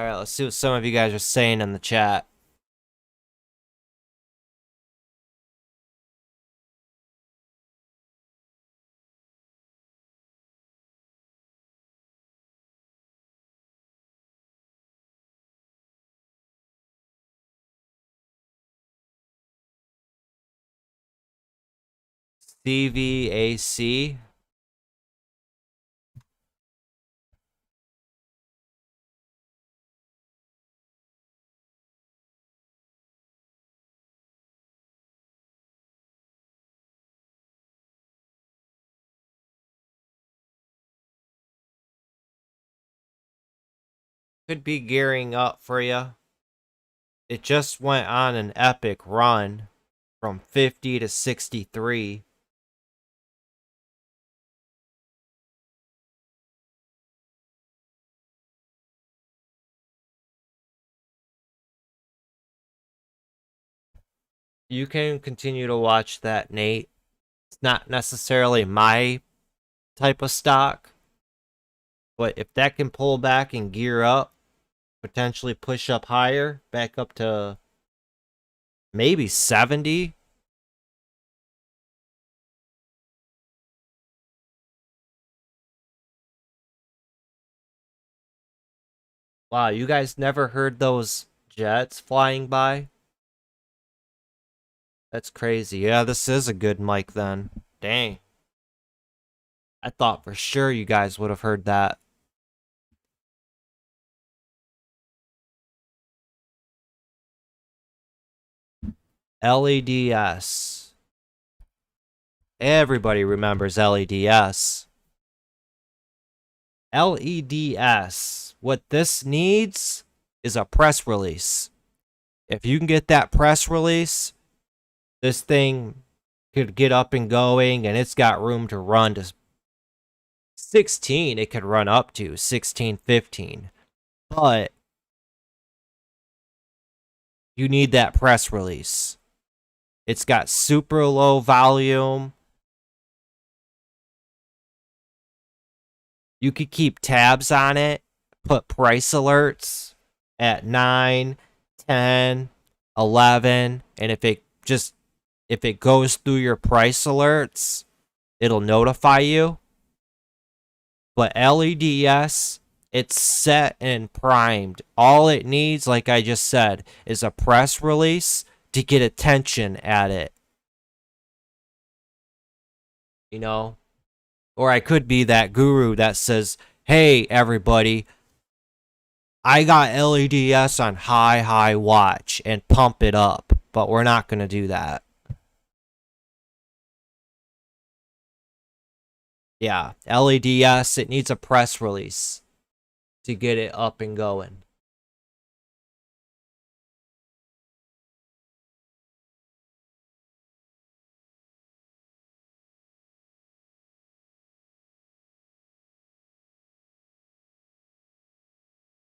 Alright, let's see what some of you guys are saying in the chat. CVAC. Could be gearing up for you. It just went on an epic run from 50 to 63. You can continue to watch that, Nate. It's not necessarily my type of stock, but if that can pull back and gear up, potentially push up higher, back up to maybe 70. Wow, you guys never heard those jets flying by? That's crazy. Yeah, this is a good mic then. Dang. I thought for sure you guys would have heard that. LEDS. Everybody remembers LEDS. LEDS. What this needs is a press release. If you can get that press release, this thing could get up and going, and it's got room to run to 16. It could run up to 16, 15. But you need that press release. It's got super low volume. You could keep tabs on it, put price alerts at 9, 10, 11, and if it goes through your price alerts, it'll notify you. But LEDS It's set and primed. All it needs, like I just said, is a press release to get attention at it. You know? Or I could be that guru that says, hey, everybody, I got LEDs on high watch and pump it up. But we're not going to do that. Yeah, LEDs, it needs a press release to get it up and going.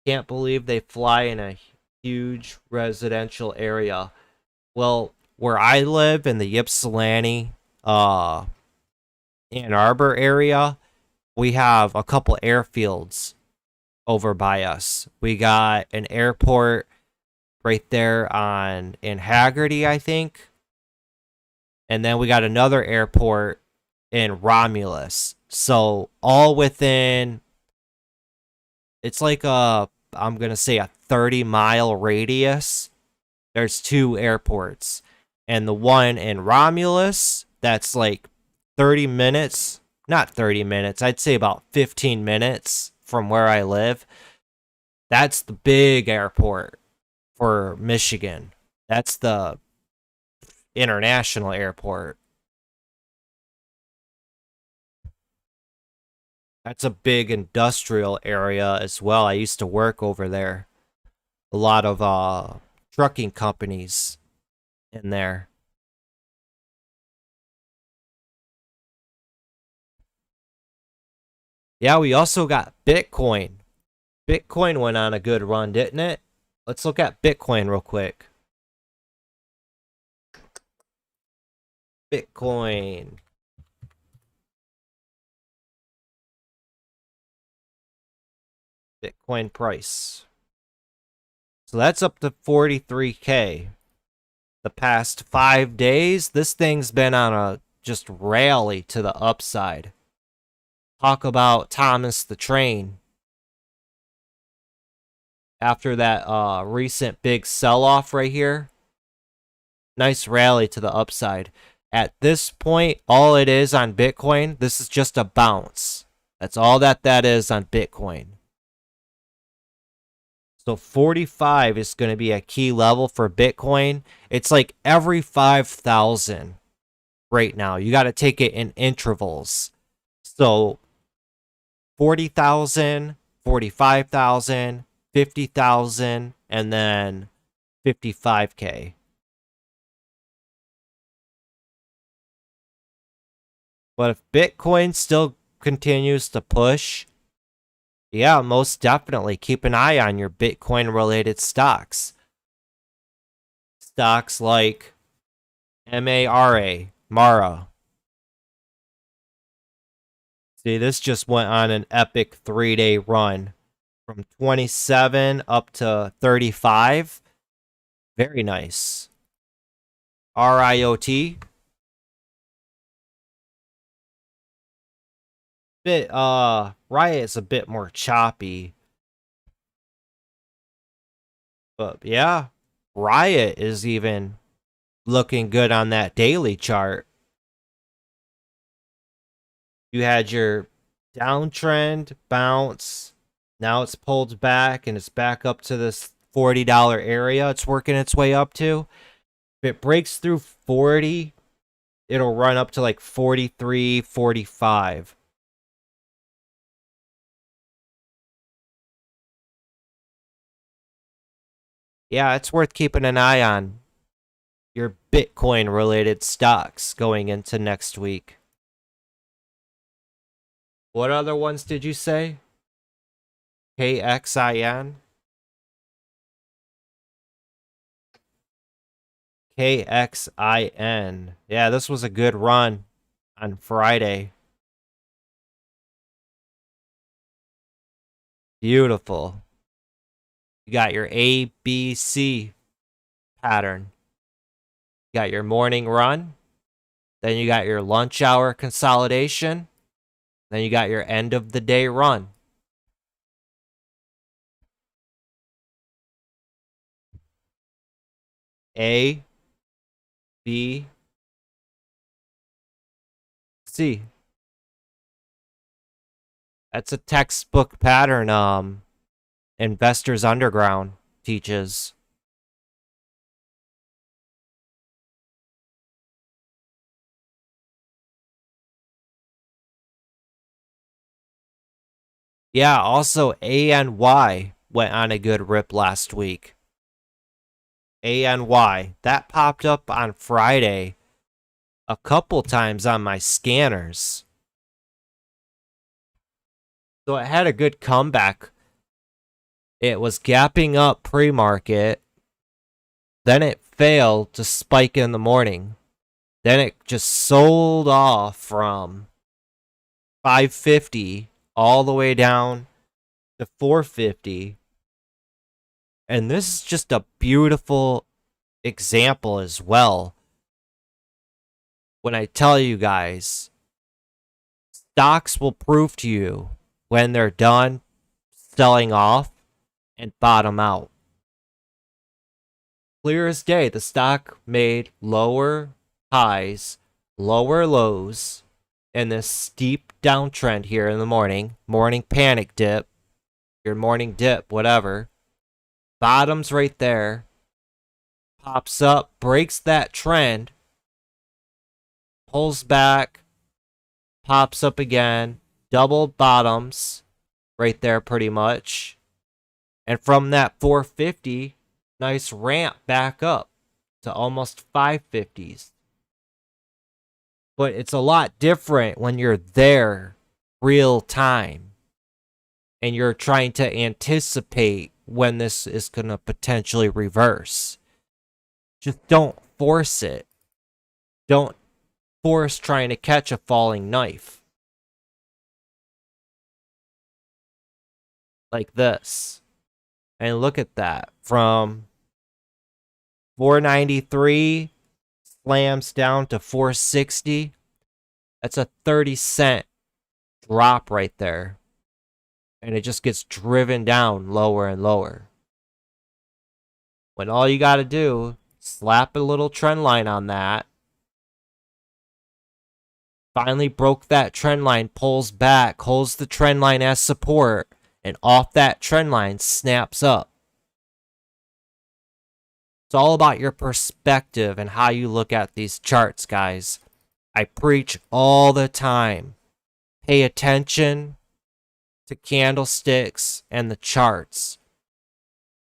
Can't believe they fly in a huge residential area. Well, where I live in the Ypsilanti, Ann Arbor area, we have a couple airfields over by us. We got an airport right there in Haggerty, I think. And then we got another airport in Romulus. So all within, it's like I'm going to say a 30-mile radius. There's 2 airports. And the one in Romulus, that's like 30 minutes. Not 30 minutes. I'd say about 15 minutes from where I live. That's the big airport for Michigan. That's the international airport. That's a big industrial area as well. I used to work over there. A lot of trucking companies in there. Yeah, we also got Bitcoin. Bitcoin went on a good run, didn't it? Let's look at Bitcoin real quick. Bitcoin. Bitcoin price. So that's up to 43K. The past 5 days, this thing's been on a just rally to the upside. Talk about Thomas the Train. After that recent big sell-off right here, nice rally to the upside. At this point, all it is on Bitcoin, this is just a bounce. That's all that is on Bitcoin. So 45 is going to be a key level for Bitcoin. It's like every 5,000 right now. You got to take it in intervals. So 40,000, 45,000, 50,000, and then 55K. But if Bitcoin still continues to push, yeah, most definitely keep an eye on your Bitcoin related stocks. Stocks like Mara. See, this just went on an epic 3-day run from 27 up to 35. Very nice. RIOT. Riot's a bit more choppy. But yeah, Riot is even looking good on that daily chart. You had your downtrend bounce. Now it's pulled back and it's back up to this $40 area it's working its way up to. If it breaks through 40, it'll run up to like 43, 45. Yeah, it's worth keeping an eye on your Bitcoin related stocks going into next week. What other ones did you say? KXIN? KXIN. Yeah, this was a good run on Friday. Beautiful. You got your ABC pattern. You got your morning run. Then you got your lunch hour consolidation. Then you got your end of the day run. A, B, C. That's a textbook pattern Investors Underground teaches. Yeah, also ANY went on a good rip last week. ANY. That popped up on Friday a couple times on my scanners. So it had a good comeback. It was gapping up pre-market. Then it failed to spike in the morning. Then it just sold off from 550 all the way down to 450. And this is just a beautiful example as well. When I tell you guys, stocks will prove to you when they're done selling off and bottom out. Clear as day, the stock made lower highs, lower lows, and this steep downtrend here in the morning panic dip, your morning dip, whatever. Bottoms right there, pops up, breaks that trend, pulls back, pops up again, double bottoms right there pretty much. And from that 450, nice ramp back up to almost 550s. But it's a lot different when you're there real time and you're trying to anticipate when this is going to potentially reverse. Just don't force it. Don't force trying to catch a falling knife. Like this. And look at that. From 493 slams down to 460. That's a 30-cent drop right there. And it just gets driven down lower and lower. When all you got to do, slap a little trend line on that. Finally broke that trend line, pulls back, holds the trend line as support, and off that trend line snaps up. It's all about your perspective and how you look at these charts, guys. I preach all the time. Pay attention to candlesticks and the charts.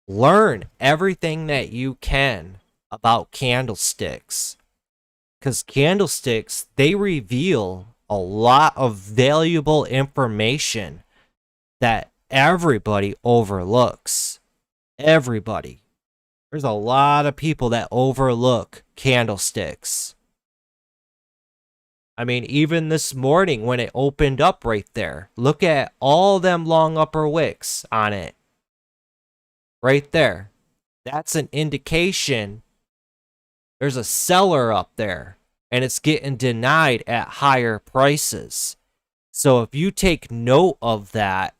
Learn everything that you can about candlesticks. Because candlesticks, they reveal a lot of valuable information that everybody overlooks. Everybody. There's a lot of people that overlook candlesticks. I mean, even this morning when it opened up right there, look at all them long upper wicks on it. Right there. That's an indication there's a seller up there and it's getting denied at higher prices. So if you take note of that,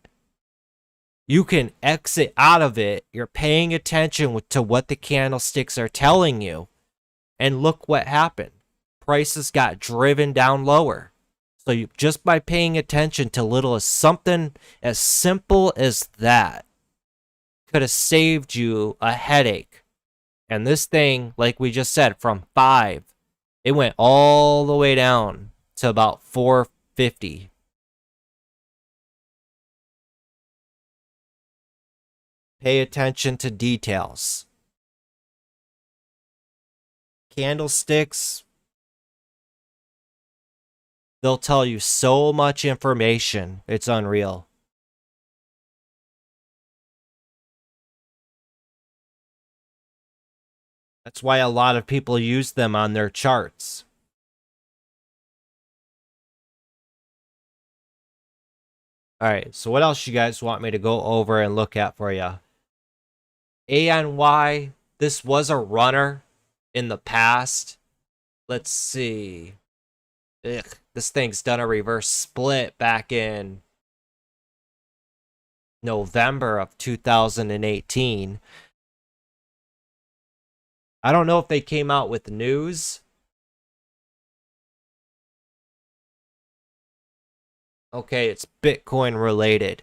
you can exit out of it. You're paying attention to what the candlesticks are telling you. And look what happened. Prices got driven down lower. So you, just by paying attention to little as something as simple as that could have saved you a headache. And this thing, like we just said, from 5, it went all the way down to about 450. Pay attention to details. Candlesticks, they'll tell you so much information. It's unreal. That's why a lot of people use them on their charts. All right, so what else you guys want me to go over and look at for you? ANY, this was a runner in the past. Let's see. This thing's done a reverse split back in November of 2018. I don't know if they came out with news. Okay, it's Bitcoin related.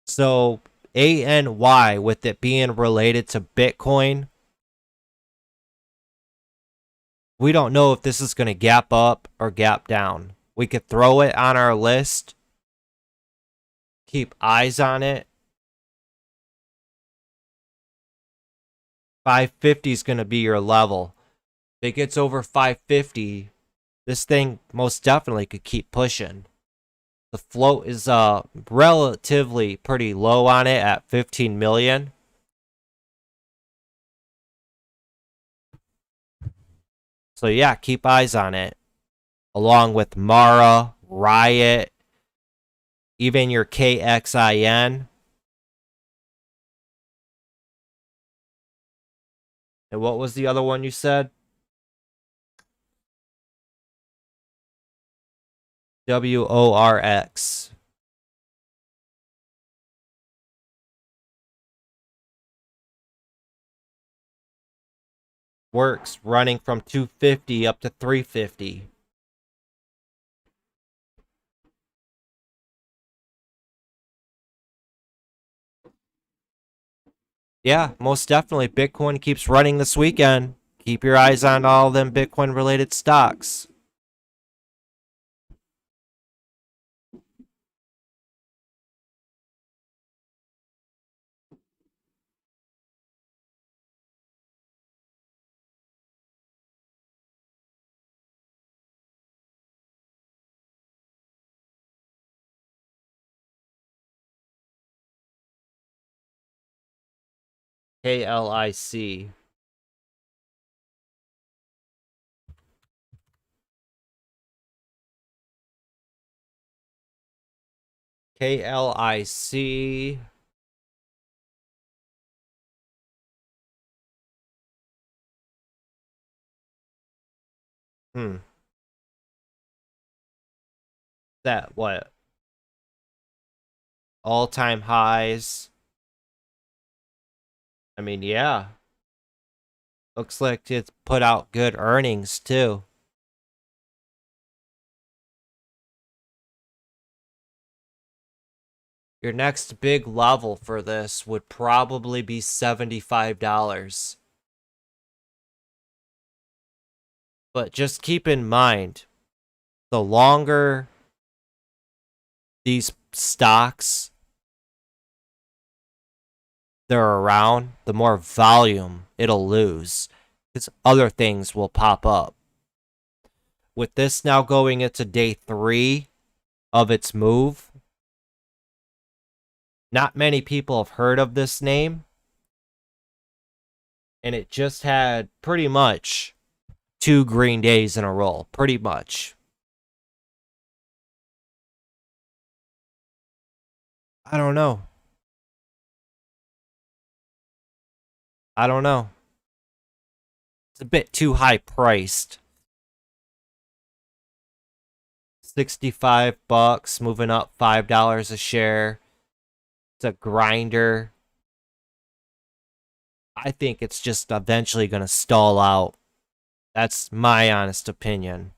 So ANY, with it being related to Bitcoin, we don't know if this is going to gap up or gap down. We could throw it on our list, keep eyes on it. 550 is going to be your level. If it gets over 550, this thing most definitely could keep pushing. The float is relatively pretty low on it at 15 million. So yeah, keep eyes on it. Along with Mara, Riot, even your KXIN. And what was the other one you said? WORX. Works running from 250 up to 350. Yeah, most definitely. Bitcoin keeps running this weekend. Keep your eyes on all them Bitcoin related stocks. KLIC. KLIC. That what? All-time highs. I mean, yeah. Looks like it's put out good earnings too. Your next big level for this would probably be $75. But just keep in mind, the longer these stocks they're around, the more volume it'll lose, because other things will pop up. With this now going into day 3 of its move, not many people have heard of this name, and it just had pretty much 2 green days in a row, pretty much. I don't know. It's a bit too high priced. $65, moving up $5 a share. It's a grinder. I think it's just eventually going to stall out. That's my honest opinion.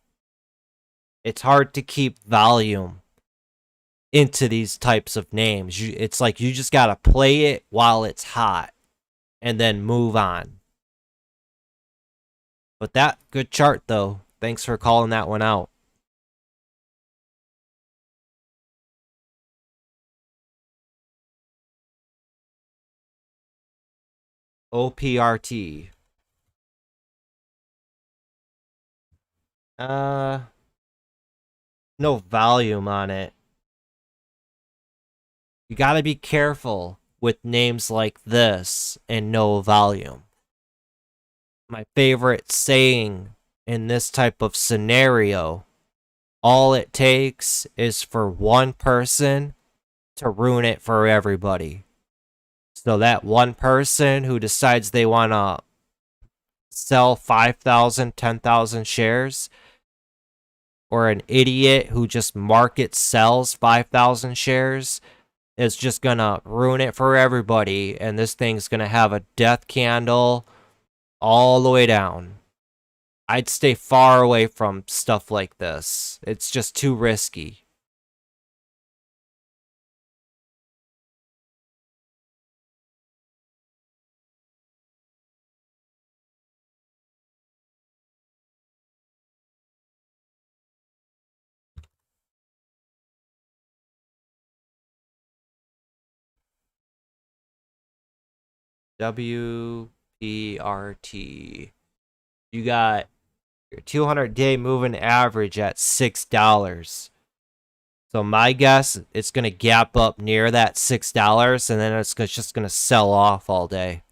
It's hard to keep volume into these types of names. It's like you just got to play it while it's hot and then move on. But that good chart though. Thanks for calling that one out. OPRT. No volume on it. You gotta be careful with names like this and no volume. My favorite saying in this type of scenario, all it takes is for one person to ruin it for everybody. So that one person who decides they want to sell 5,000, 10,000 shares, or an idiot who just market sells 5,000 shares, is just gonna ruin it for everybody, and this thing's gonna have a death candle all the way down. I'd stay far away from stuff like this. It's just too risky. WPRT. You got your 200-day moving average at $6. So my guess, it's going to gap up near that $6, and then it's just going to sell off all day.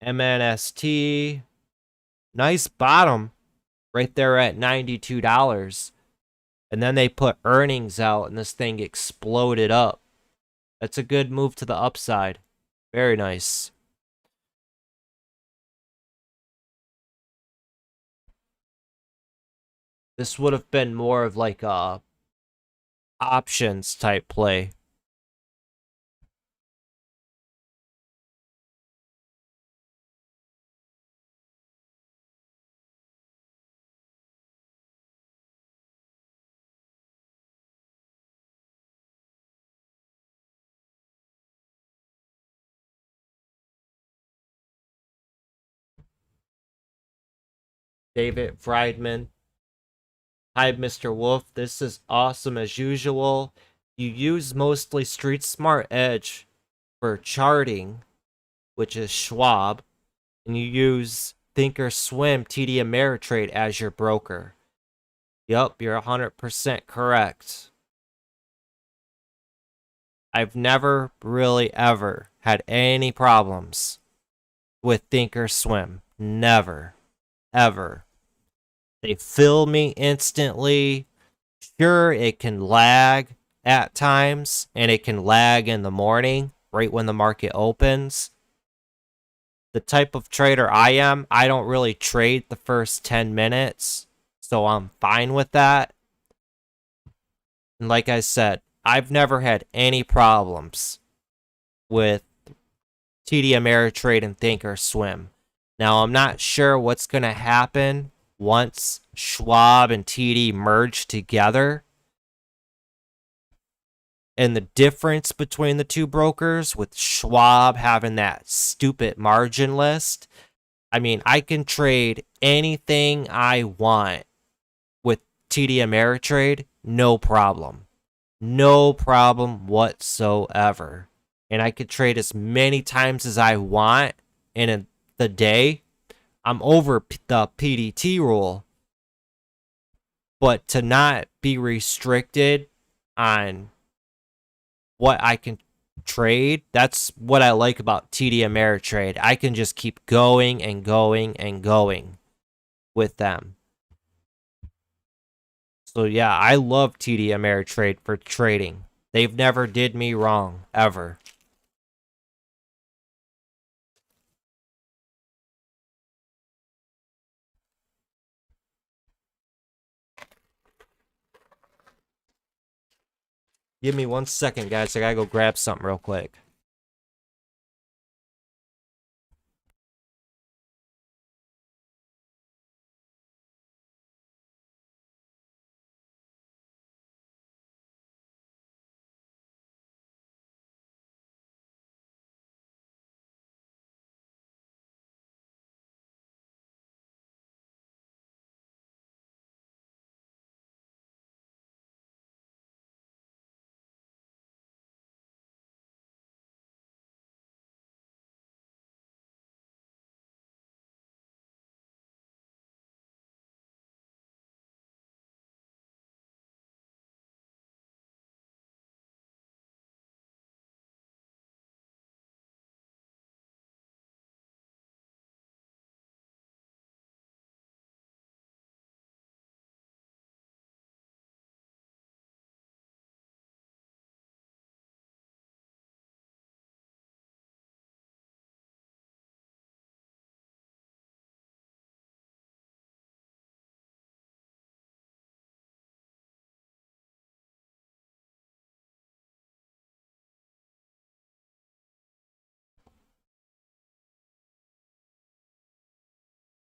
MNST, nice bottom right there at $92. And then they put earnings out, and this thing exploded up. That's a good move to the upside. Very nice. This would have been more of like a options type play. David Friedman. Hi, Mr. Wolf. This is awesome as usual. You use mostly StreetSmart Edge for charting, which is Schwab, and you use Thinkorswim TD Ameritrade as your broker. Yup, you're 100% correct. I've never really ever had any problems with Thinkorswim. Never. Ever. They fill me instantly. Sure, it can lag at times, and it can lag in the morning, right when the market opens. The type of trader I am, I don't really trade the first 10 minutes, so I'm fine with that. And like I said, I've never had any problems with TD Ameritrade and Thinkorswim. Now, I'm not sure what's going to happen once Schwab and TD merge together. And the difference between the two brokers, with Schwab having that stupid margin list, I mean, I can trade anything I want with TD Ameritrade, no problem. No problem whatsoever. And I could trade as many times as I want in the day. I'm over the PDT rule. But to not be restricted on what I can trade, that's what I like about TD Ameritrade. I can just keep going and going and going with them. So yeah, I love TD Ameritrade for trading. They've never did me wrong, ever. Give me 1 second, guys. I gotta go grab something real quick.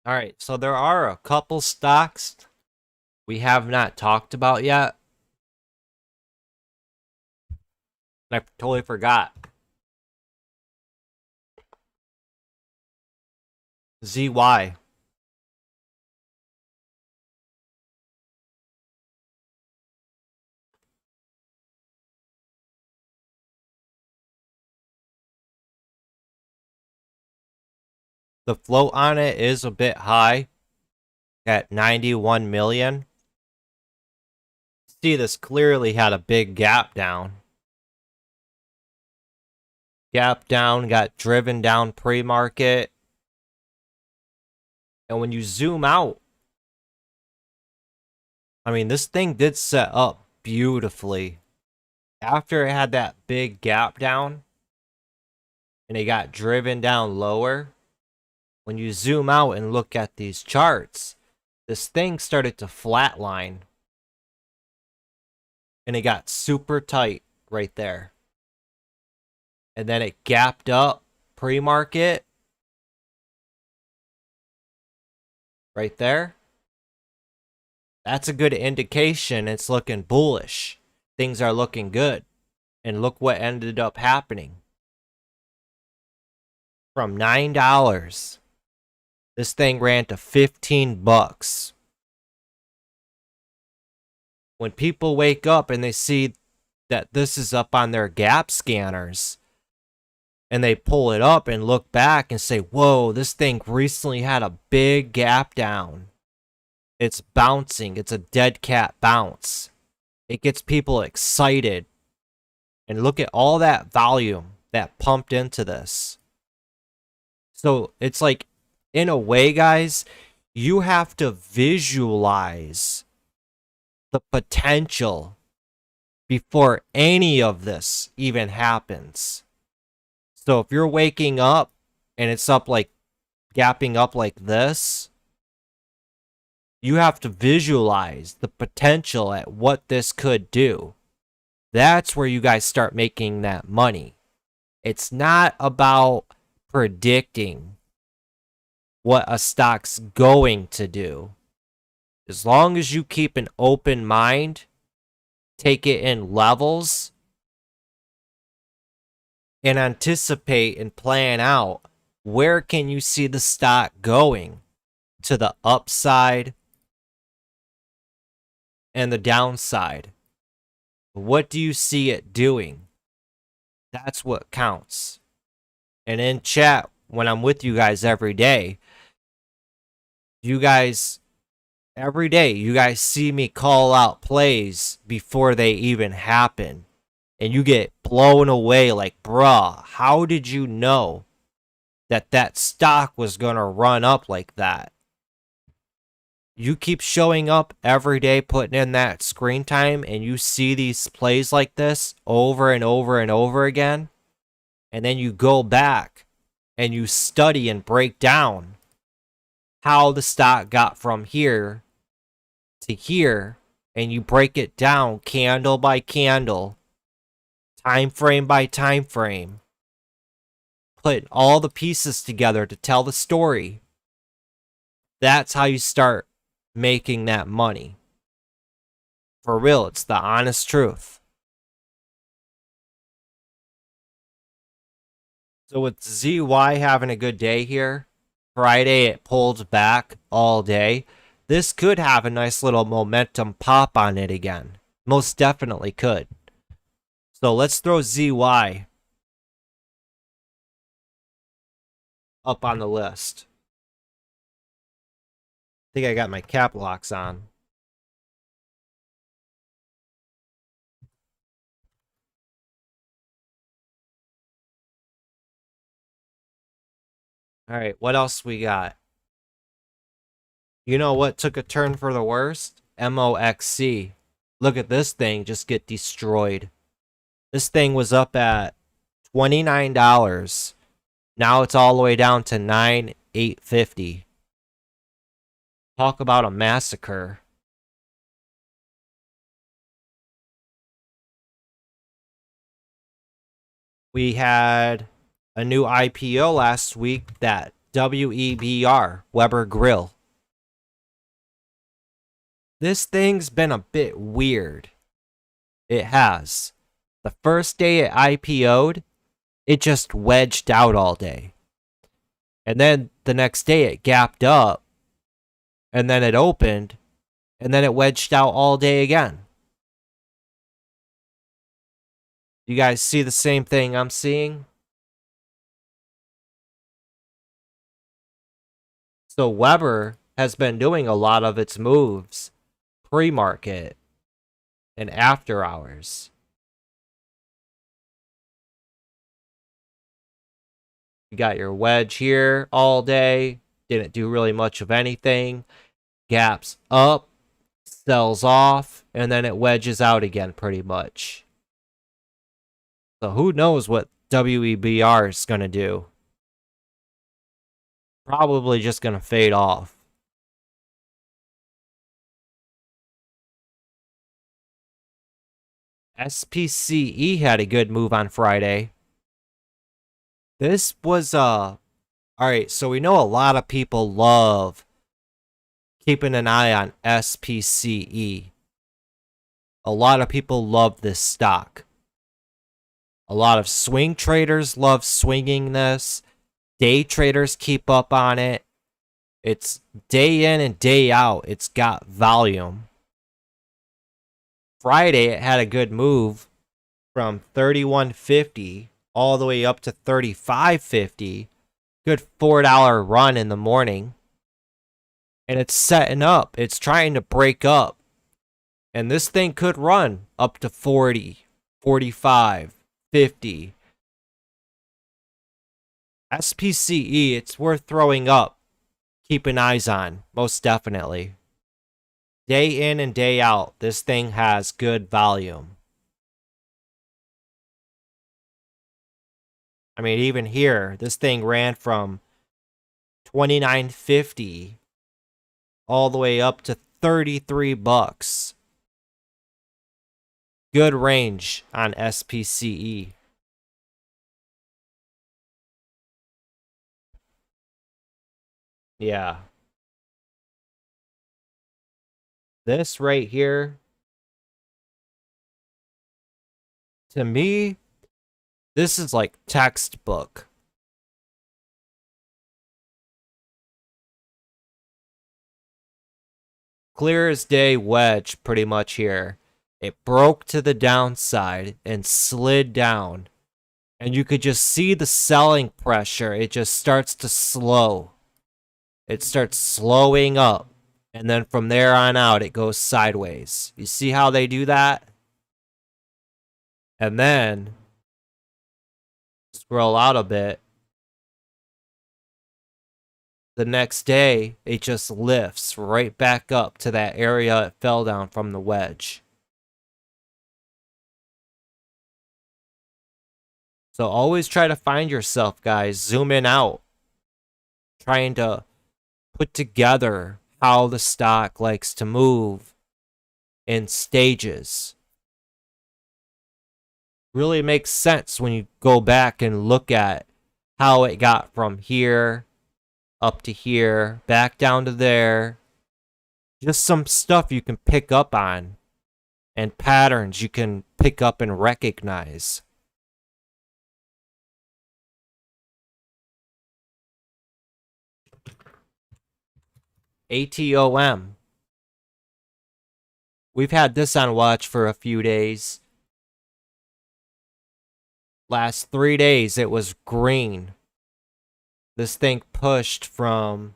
All right, so there are a couple stocks we have not talked about yet. I totally forgot. ZY. The float on it is a bit high at 91 million. See, this clearly had a big gap down. Gap down, got driven down pre-market. And when you zoom out, I mean, this thing did set up beautifully. After it had that big gap down, and it got driven down lower, when you zoom out and look at these charts, this thing started to flatline. And it got super tight right there. And then it gapped up pre-market. Right there. That's a good indication it's looking bullish. Things are looking good. And look what ended up happening. From $9, this thing ran to 15 bucks. When people wake up and they see that this is up on their gap scanners, and they pull it up and look back and say, whoa, this thing recently had a big gap down. It's bouncing. It's a dead cat bounce. It gets people excited. And look at all that volume that pumped into this. So it's like, in a way, guys, you have to visualize the potential before any of this even happens. So if you're waking up and it's up like gapping up like this, you have to visualize the potential at what this could do. That's where you guys start making that money. It's not about predicting what a stock's going to do. As long as you keep an open mind, take it in levels, and anticipate and plan out where can you see the stock going to the upside and the downside. What do you see it doing? That's what counts. And in chat, when I'm with you guys every day, every day, you guys see me call out plays before they even happen. And you get blown away like, bruh, how did you know that that stock was going to run up like that? You keep showing up every day, putting in that screen time, and you see these plays like this over and over and over again. And then you go back and you study and break down how the stock got from here to here. And you break it down candle by candle, time frame by time frame, put all the pieces together to tell the story. That's how you start making that money. For real, it's the honest truth. So with ZY having a good day here, Friday it pulled back all day. This could have a nice little momentum pop on it again. Most definitely could. So let's throw ZY up on the list. I think I got my cap locks on. All right, what else we got? You know what took a turn for the worst? MOXC. Look at this thing just get destroyed. This thing was up at $29. Now it's all the way down to $9,850. Talk about a massacre. We had a new IPO last week that WEBR, Weber Grill. This thing's been a bit weird. It has. The first day it IPO'd, it just wedged out all day. And then the next day it gapped up. And then it opened. And then it wedged out all day again. You guys see the same thing I'm seeing? So Weber has been doing a lot of its moves pre-market and after hours. You got your wedge here all day. Didn't do really much of anything. Gaps up, sells off, and then it wedges out again pretty much. So who knows what WEBR is going to do? Probably just going to fade off. SPCE had a good move on Friday. This was, alright, so we know a lot of people love keeping an eye on SPCE. A lot of people love this stock. A lot of swing traders love swinging this. Day traders keep up on it. It's day in and day out. It's got volume. Friday, it had a good move from 31.50 all the way up to 35.50. Good $4 run in the morning. And it's setting up. It's trying to break up. And this thing could run up to 40, 45, 50. SPCE, it's worth throwing up. Keeping eyes on, most definitely. Day in and day out, this thing has good volume. I mean, even here, this thing ran from $29.50 all the way up to $33. Good range on SPCE. Yeah. This right here, to me, this is like textbook. Clear as day wedge pretty much here. It broke to the downside and slid down. And you could just see the selling pressure. It just starts to slow. It starts slowing up. And then from there on out, it goes sideways. You see how they do that? And then, scroll out a bit. The next day, it just lifts right back up to that area it fell down from the wedge. So always try to find yourself, guys. Zoom in out. Trying to put together how the stock likes to move in stages. Really makes sense when you go back and look at how it got from here up to here, back down to there. Just some stuff you can pick up on and patterns you can pick up and recognize. ATOM. We've had this on watch for a few days. Last 3 days, it was green. This thing pushed from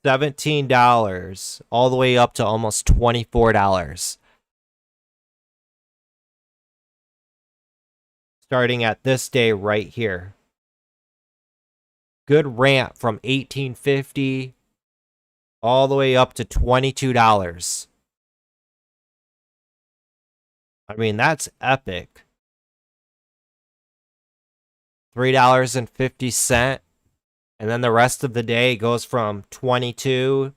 $17 all the way up to almost $24. Starting at this day right here. Good ramp from $18.50 all the way up to $22. I mean, that's epic. $3.50. And then the rest of the day goes from 22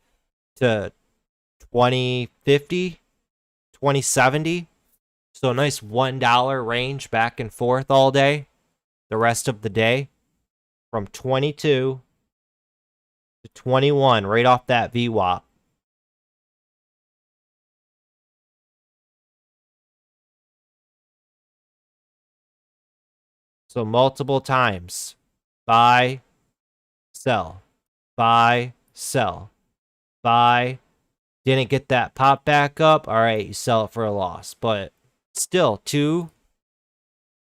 to 20.50, 20.70. So a nice $1 range back and forth all day. The rest of the day from 22 to 21 right off that VWAP. So multiple times. Buy, sell, buy, sell, buy. Didn't get that pop back up. All right, you sell it for a loss. But still, two.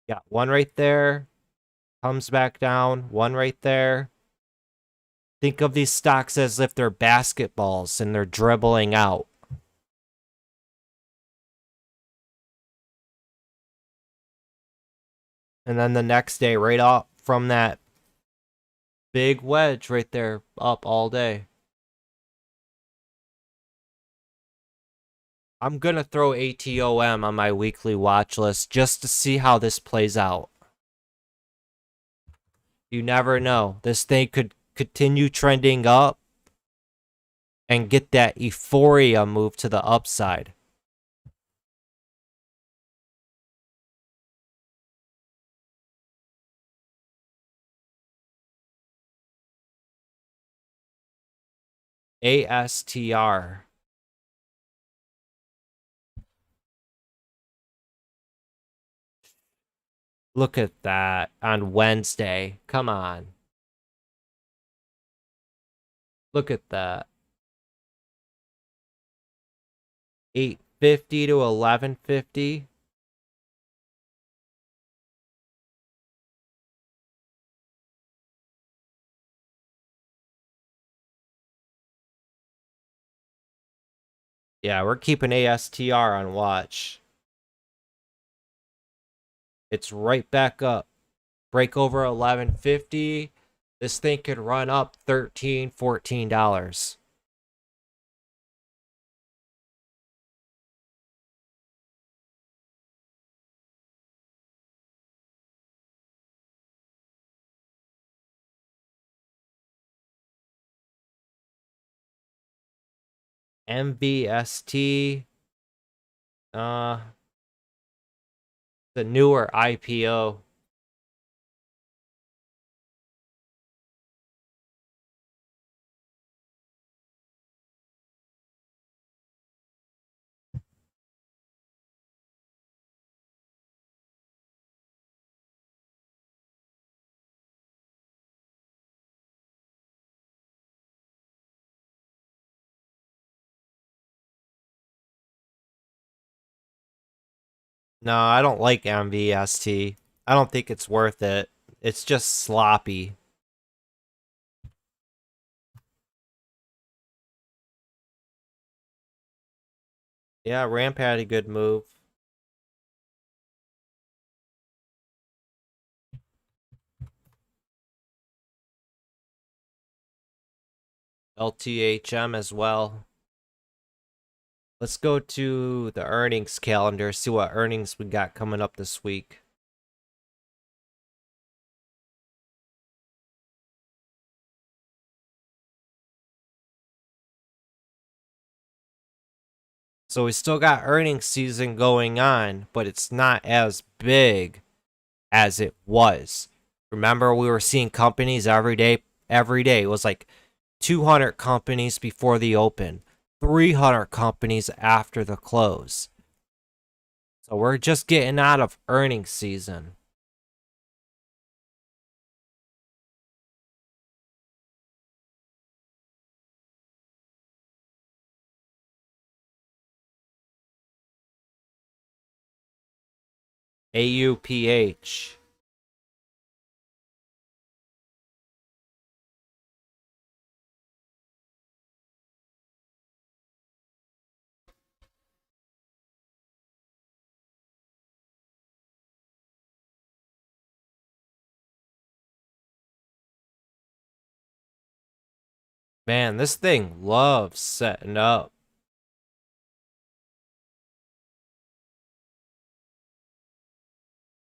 Got one right there. Comes back down. One right there. Think of these stocks as if they're basketballs and they're dribbling out. And then the next day, right off from that big wedge right there, up all day. I'm going to throw ATOM on my weekly watch list just to see how this plays out. You never know. This thing could continue trending up and get that euphoria move to the upside. ASTR. Look at that on Wednesday. Come on. Look at that. 850 to 1150. Yeah, we're keeping ASTR on watch. It's right back up. Break over 1150. This thing could run up $13, $14. MBST. The newer IPO. No, I don't like MVST. I don't think it's worth it. It's just sloppy. Yeah, Ramp had a good move. LTHM as well. Let's go to the earnings calendar, see what earnings we got coming up this week. So we still got earnings season going on, but it's not as big as it was. Remember, we were seeing companies every day. Every day it was like 200 companies before the open, 300 companies after the close. So we're just getting out of earnings season. AUPH. Man, this thing loves setting up.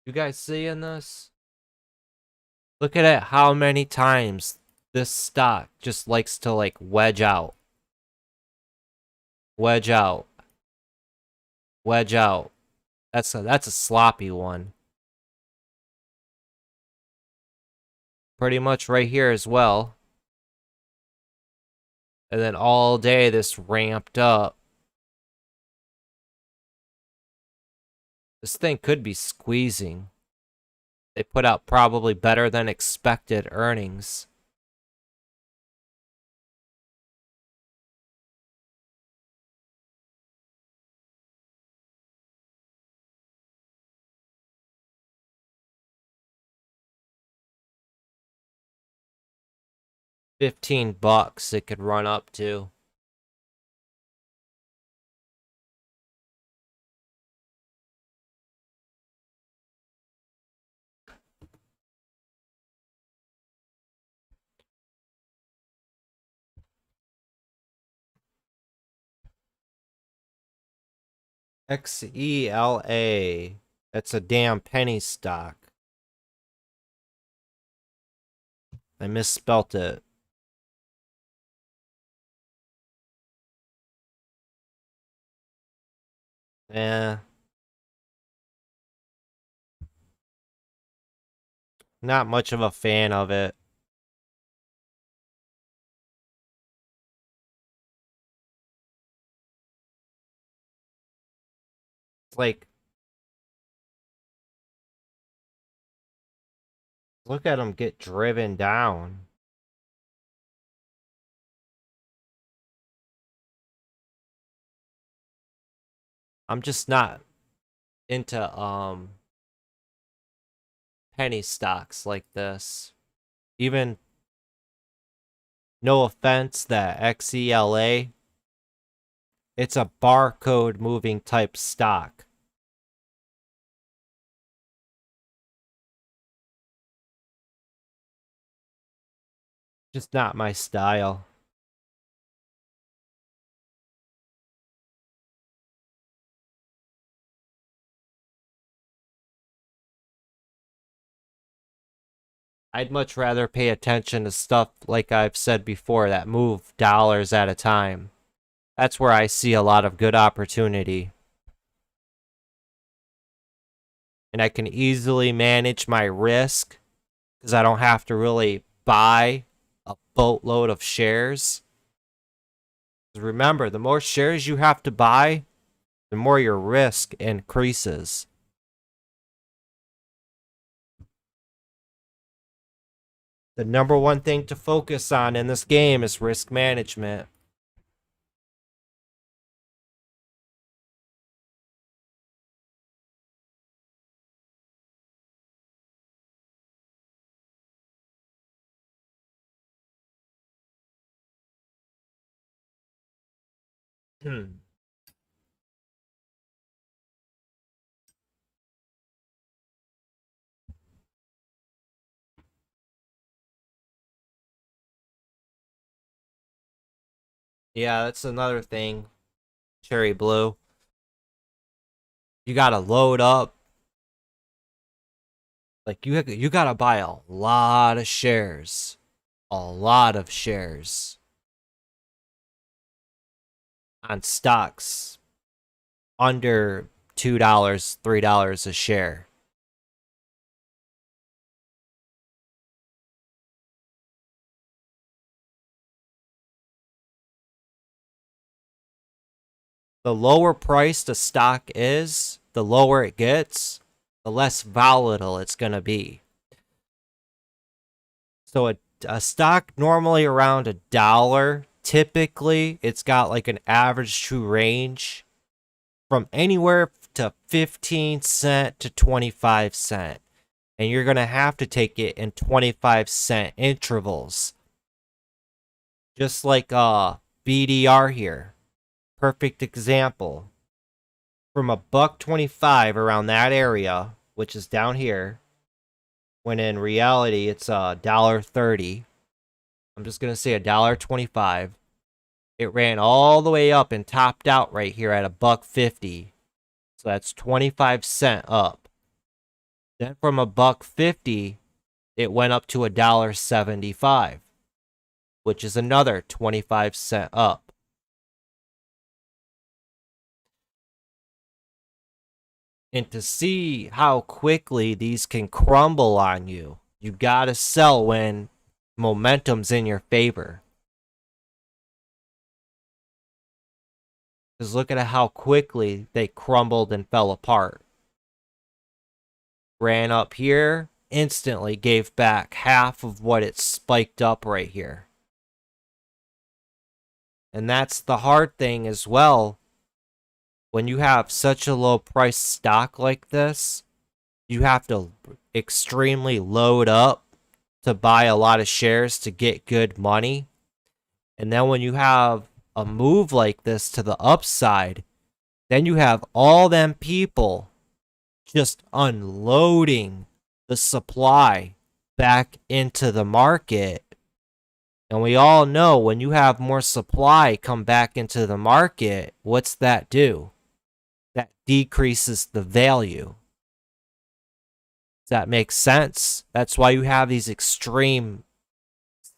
You guys seeing this? Look at it, how many times this stock just likes to like wedge out. Wedge out. Wedge out. That's a sloppy one. Pretty much right here as well. And then all day this ramped up. This thing could be squeezing. They put out probably better than expected earnings. $15 it could run up to. XELA. That's a damn penny stock. I misspelt it. Eh. Not much of a fan of it. It's like, look at them get driven down. I'm just not into penny stocks like this. Even, no offense, that XELA, it's a barcode moving type stock. Just not my style. I'd much rather pay attention to stuff, like I've said before, that move dollars at a time. That's where I see a lot of good opportunity. And I can easily manage my risk because I don't have to really buy a boatload of shares. Remember, the more shares you have to buy, the more your risk increases. The number one thing to focus on in this game is risk management. Yeah, that's another thing. Cherry Blue. You gotta load up. Like, you gotta buy a lot of shares. A lot of shares. On stocks under $2, $3 a share. The lower priced a stock is, the lower it gets, the less volatile it's going to be. So a stock normally around $1, typically it's got like an average true range from anywhere to 15 cents to 25 cents. And you're going to have to take it in 25-cent intervals. Just like BDR here. Perfect example. From $1.25 around that area, which is down here, when in reality it's $1.30. I'm just gonna say $1.25. It ran all the way up and topped out right here at $1.50. So that's 25 cents up. Then from $1.50, it went up to $1.75, which is another 25 cents up. And to see how quickly these can crumble on you, you gotta sell when momentum's in your favor. Because look at how quickly they crumbled and fell apart. Ran up here, instantly gave back half of what it spiked up right here. And that's the hard thing as well. When you have such a low price stock like this, you have to extremely load up to buy a lot of shares to get good money. And then when you have a move like this to the upside, then you have all them people just unloading the supply back into the market. And we all know when you have more supply come back into the market, what's that do? That decreases the value. Does that make sense? That's why you have these extreme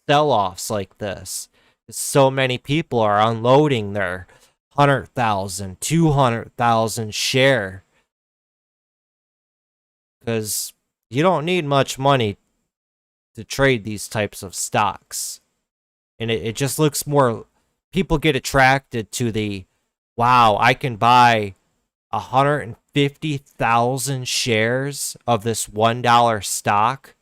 sell-offs like this. So many people are unloading their 100,000, 200,000 share. Because you don't need much money to trade these types of stocks. And it just looks more, people get attracted to the, wow, I can buy 150,000 shares of this $1 stock.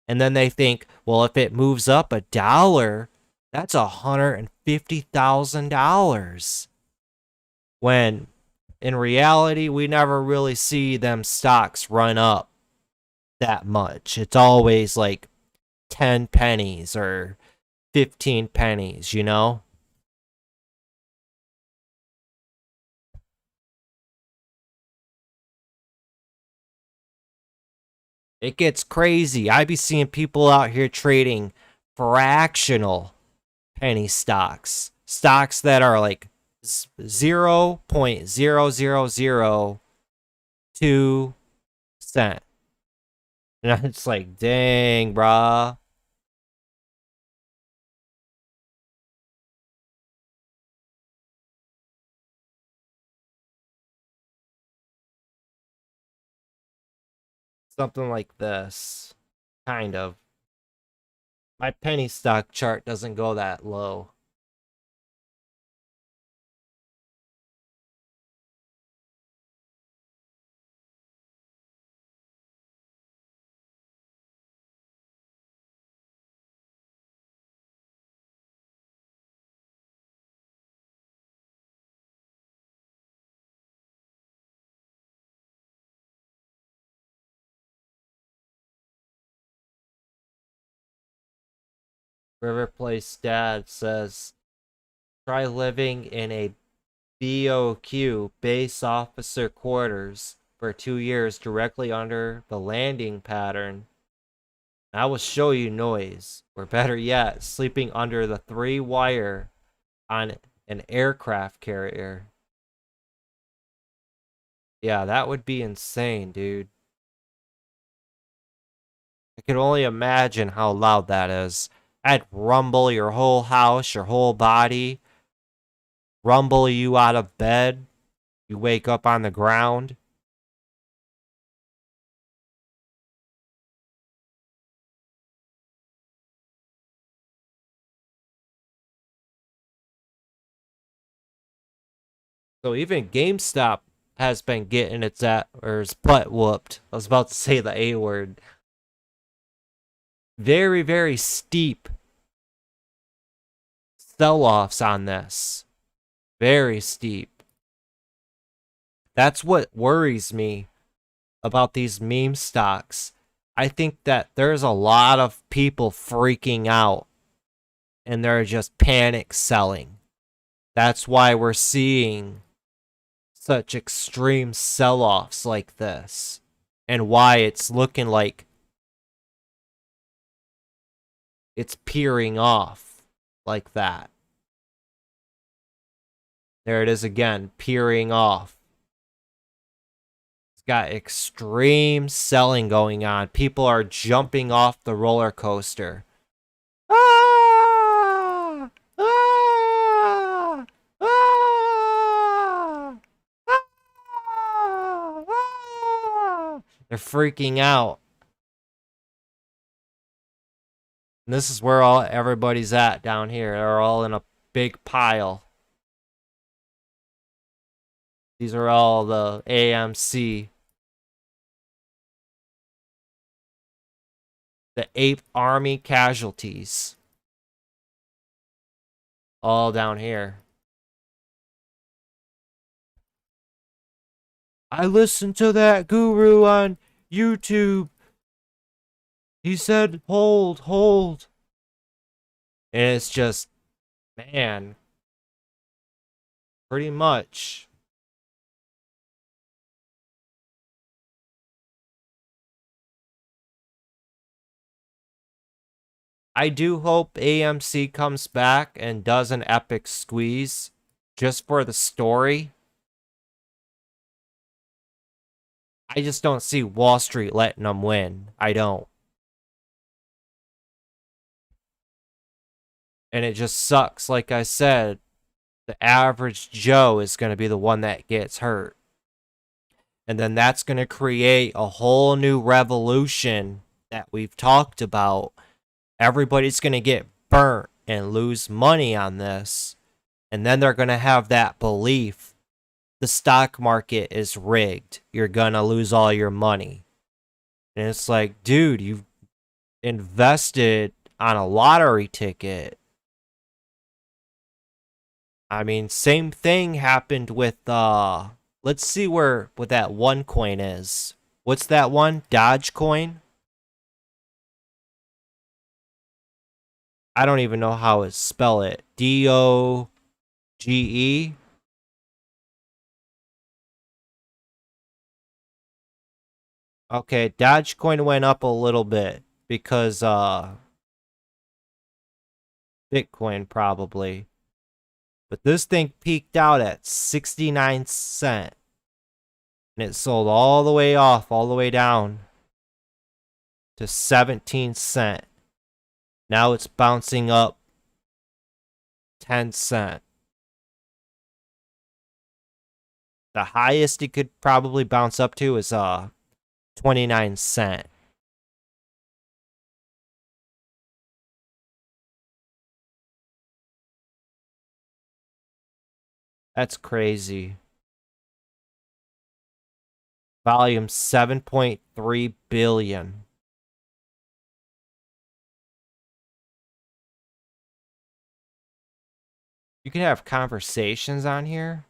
And then they think, well, if it moves up $1, that's $150,000. When in reality, we never really see them stocks run up that much. It's always like 10 pennies or 15 pennies, you know? It gets crazy. I be seeing people out here trading fractional penny stocks. Stocks that are like 0.0002 cent. And it's like, dang, brah. Something like this. Kind of. My penny stock chart doesn't go that low. River Place Dad says, try living in a BOQ, base officer quarters, for 2 years directly under the landing pattern. I will show you noise, or better yet, sleeping under the 3-wire on an aircraft carrier. Yeah, that would be insane, dude. I could only imagine how loud that is. I'd rumble your whole house, your whole body, rumble you out of bed. You wake up on the ground. So even GameStop has been getting its butt whooped. I was about to say the A word. Very, very steep sell-offs on this. Very steep. That's what worries me about these meme stocks. I think that there's a lot of people freaking out and they're just panic selling. That's why we're seeing such extreme sell-offs like this, and why it's looking like it's peering off like that. There it is again, peering off. It's got extreme selling going on. People are jumping off the roller coaster. Ah! Ah! Ah! Ah! They're freaking out. And this is where everybody's at down here. They're all in a big pile. These are all the AMC. The Ape Army casualties. All down here. I listened to that guru on YouTube. He said, hold, hold. And it's just, man, pretty much. I do hope AMC comes back and does an epic squeeze just for the story. I just don't see Wall Street letting them win. I don't. And it just sucks. Like I said, the average Joe is going to be the one that gets hurt. And then that's going to create a whole new revolution that we've talked about. Everybody's going to get burnt and lose money on this. And then they're going to have that belief the stock market is rigged. You're going to lose all your money. And it's like, dude, you've invested on a lottery ticket. I mean, same thing happened with, let's see what that one coin is. What's that one? Dogecoin? I don't even know how to spell it. DOGE? Okay, Dogecoin went up a little bit because Bitcoin probably. But this thing peaked out at 69 cents. And it sold all the way off, all the way down to 17 cents. Now it's bouncing up 10 cents. The highest it could probably bounce up to is 29 cents. That's crazy. Volume 7.3 billion. You can have conversations on here.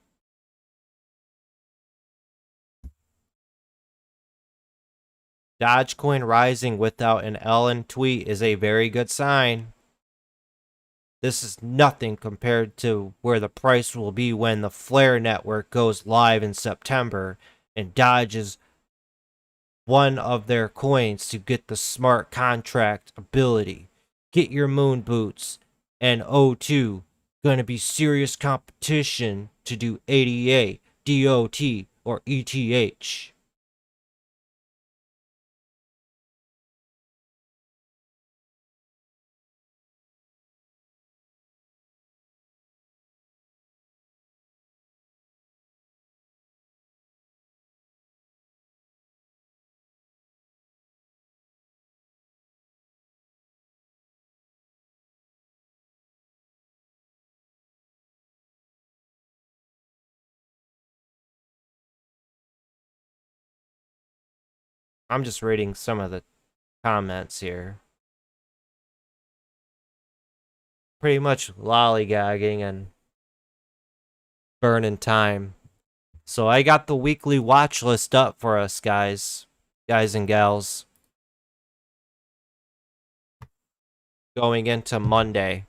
Dogecoin rising without an Ellen tweet is a very good sign. This is nothing compared to where the price will be when the Flare network goes live in September and Dodge is one of their coins to get the smart contract ability. Get your moon boots and O2. Gonna be serious competition to do ADA, DOT, or ETH. I'm just reading some of the comments here. Pretty much lollygagging and burning time. So I got the weekly watch list up for us, guys and gals. Going into Monday.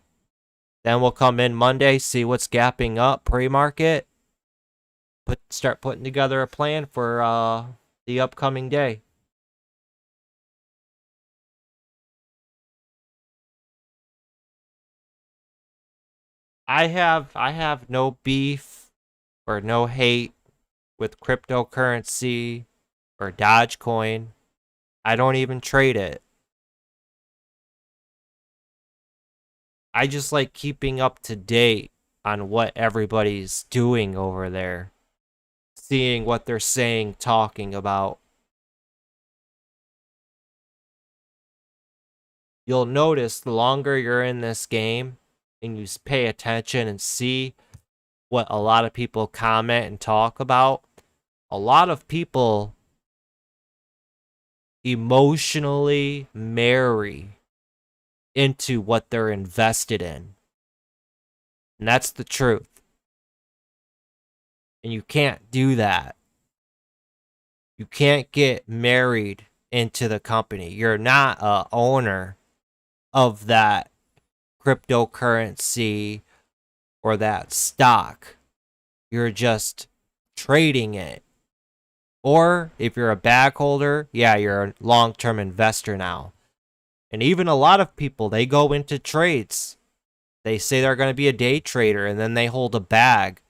Then we'll come in Monday, see what's gapping up pre-market. Start putting together a plan for the upcoming day. I have no beef or no hate with cryptocurrency or Dogecoin. I don't even trade it. I just like keeping up to date on what everybody's doing over there. Seeing what they're saying, talking about. You'll notice the longer you're in this game and you pay attention and see what a lot of people comment and talk about. A lot of people emotionally marry into what they're invested in. And that's the truth. And you can't do that. You can't get married into the company. You're not a owner of that cryptocurrency or that stock. You're just trading it. Or if you're a bag holder, yeah, you're a long-term investor now. And even a lot of people, they go into trades. They say they're going to be a day trader and then they hold a bag.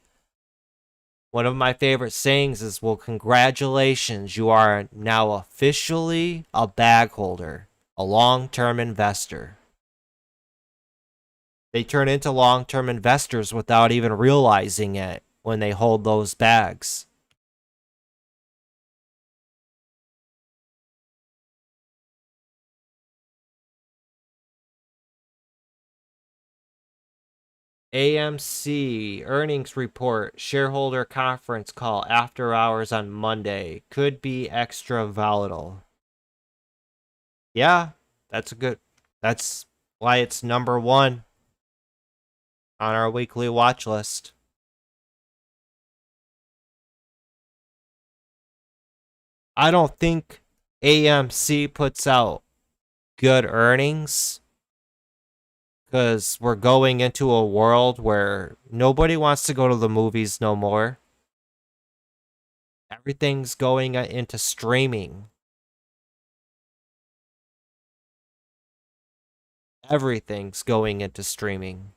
One of my favorite sayings is, well, congratulations, you are now officially a bag holder, a long-term investor. They turn into long-term investors without even realizing it when they hold those bags. AMC earnings report, shareholder conference call after hours on Monday. Could be extra volatile. Yeah, that's why it's number one on our weekly watch list. I don't think AMC puts out good earnings because we're going into a world where nobody wants to go to the movies no more. Everything's going into streaming. Everything's going into streaming.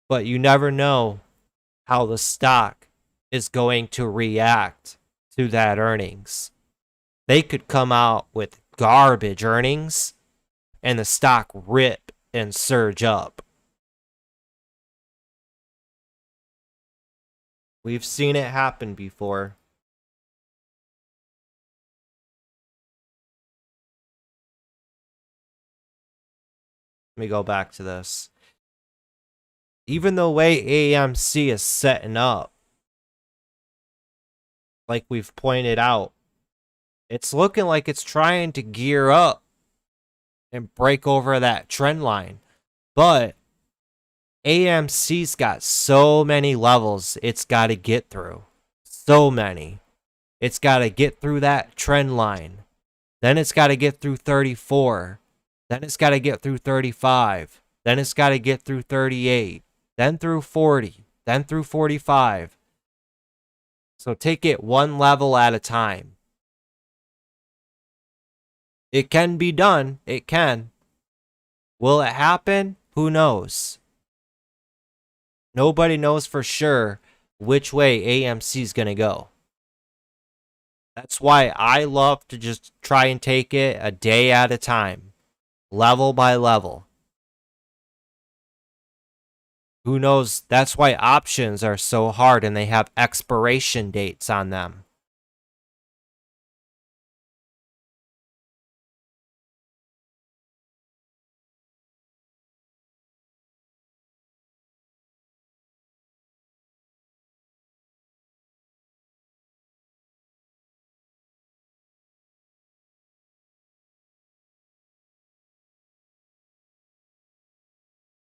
But you never know how the stock is going to react to that earnings. They could come out with garbage earnings and the stock rip and surge up. We've seen it happen before. Let me go back to this. Even the way AMC is setting up, like we've pointed out, it's looking like it's trying to gear up and break over that trend line. But AMC's got so many levels it's got to get through. So many. It's got to get through that trend line. Then it's got to get through 34. Then it's got to get through 35. Then it's got to get through 38. Then through 40. Then through 45. So take it one level at a time. It can be done. It can. Will it happen? Who knows? Nobody knows for sure which way AMC's going to go. That's why I love to just try and take it a day at a time, level by level. Who knows? That's why options are so hard and they have expiration dates on them.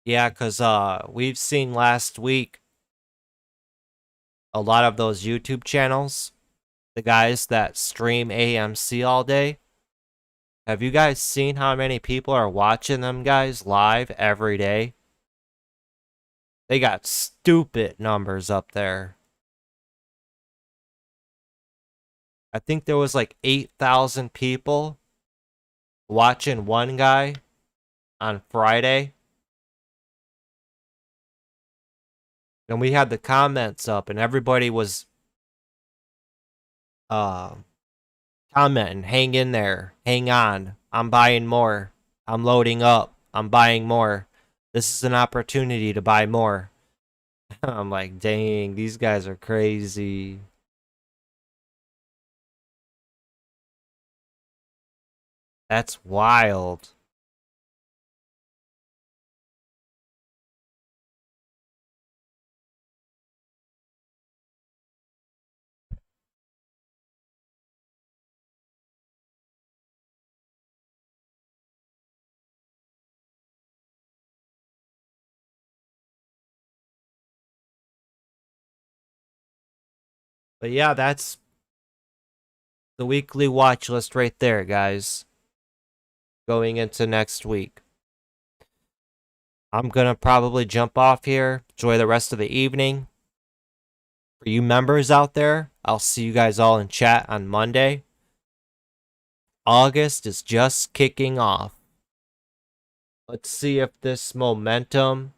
Yeah, because we've seen last week a lot of those YouTube channels, the guys that stream AMC all day. Have you guys seen how many people are watching them guys live every day? They got stupid numbers up there. I think there was like 8,000 people watching one guy on Friday. And we had the comments up and everybody was commenting, hang in there, hang on, I'm buying more, I'm loading up, I'm buying more. This is an opportunity to buy more. I'm like, dang, these guys are crazy. That's wild. But yeah, that's the weekly watch list right there, guys. Going into next week. I'm going to probably jump off here. Enjoy the rest of the evening. For you members out there, I'll see you guys all in chat on Monday. August is just kicking off. Let's see if this momentum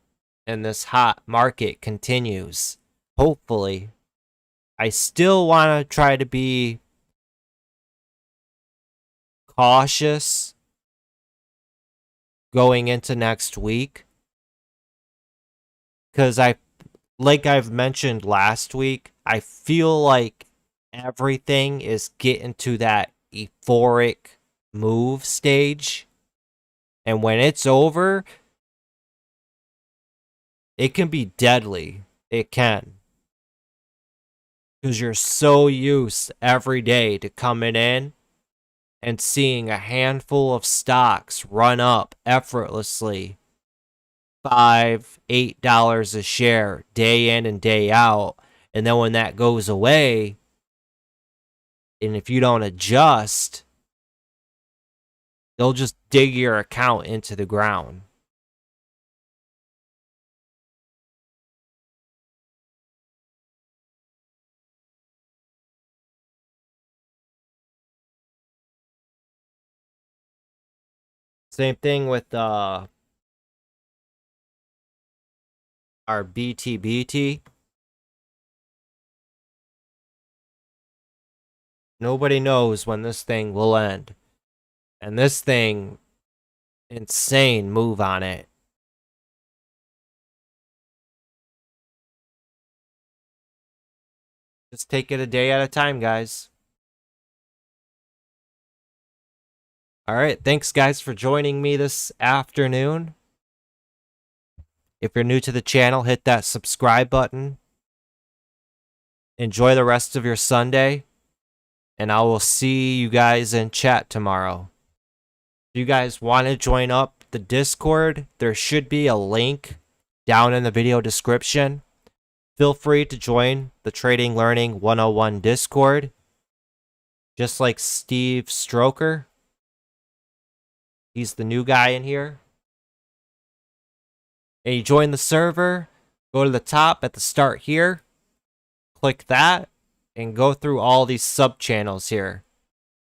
and this hot market continues. Hopefully. I still want to try to be cautious going into next week, because like I've mentioned last week, I feel like everything is getting to that euphoric move stage, and when it's over, it can be deadly. It can, because you're so used every day to coming in and seeing a handful of stocks run up effortlessly $5, $8 a share day in and day out. And then when that goes away, and if you don't adjust, they'll just dig your account into the ground. Same thing with our BTBT. Nobody knows when this thing will end. And this thing, insane move on it. Just take it a day at a time, guys. All right, thanks guys for joining me this afternoon. If you're new to the channel, hit that subscribe button. Enjoy the rest of your Sunday, and I will see you guys in chat tomorrow. If you guys want to join up the Discord, there should be a link down in the video description. Feel free to join the Trading Learning 101 Discord, just like Steve Stroker. He's the new guy in here. And you join the server, go to the top at the start here, click that, and go through all these sub-channels here.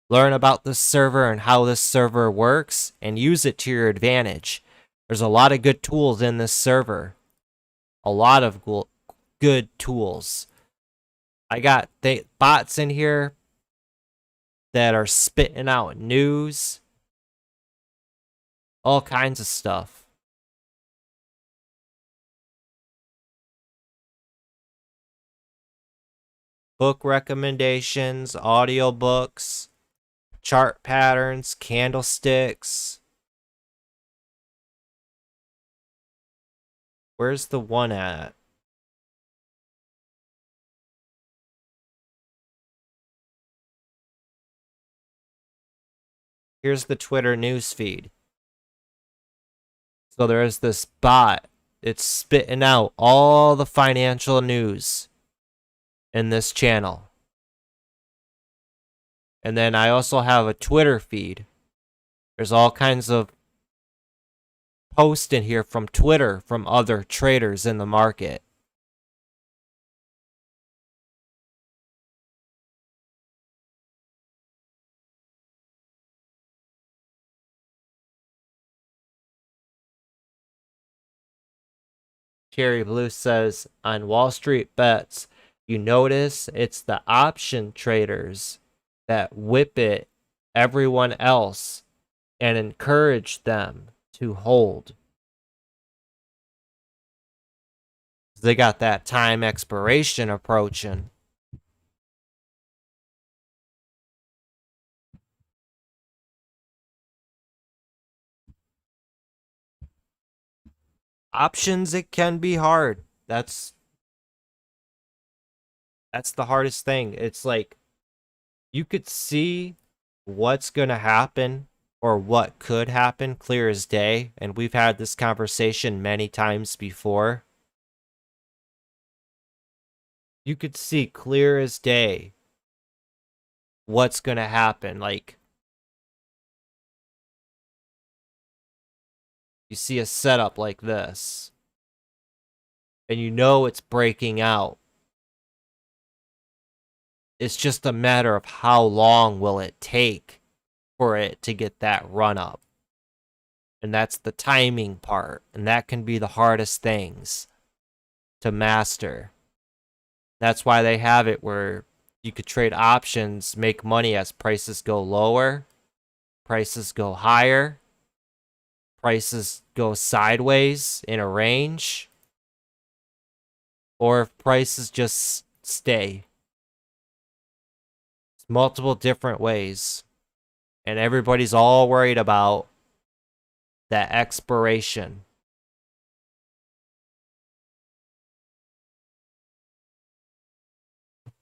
Learn about this server and how this server works, and use it to your advantage. There's a lot of good tools in this server. A lot of good tools. I got bots in here that are spitting out news. All kinds of stuff. Book recommendations, audiobooks, chart patterns, candlesticks. Where's the one at? Here's the Twitter newsfeed. So there's this bot. It's spitting out all the financial news in this channel. And then I also have a Twitter feed. There's all kinds of posts in here from Twitter from other traders in the market. Cherry Blue says, on Wall Street Bets, you notice it's the option traders that whip it everyone else and encourage them to hold. They got that time expiration approaching. Options, it can be hard. That's the hardest thing. It's like you could see what's going to happen or what could happen clear as day, and we've had this conversation many times before. you could see clear as day what's going to happen. Like, you see a setup like this, and you know it's breaking out. It's just a matter of how long will it take for it to get that run up. And that's the timing part. And that can be the hardest things to master. That's why they have it where you could trade options, make money as prices go lower, prices go higher, prices go sideways in a range, or if prices just stay. It's multiple different ways. And everybody's all worried about that expiration.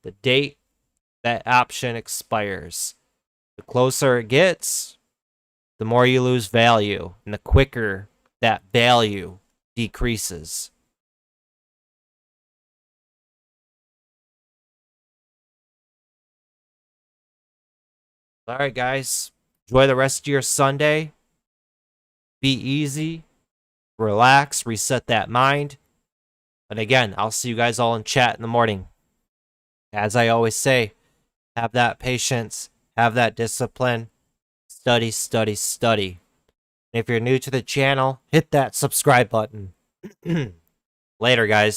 The date that option expires. The closer it gets, the more you lose value, and the quicker that value decreases. All right, guys. Enjoy the rest of your Sunday. Be easy. Relax. Reset that mind. And again, I'll see you guys all in chat in the morning. As I always say, have that patience. Have that discipline. Study, study, study. And if you're new to the channel, hit that subscribe button. Later, guys.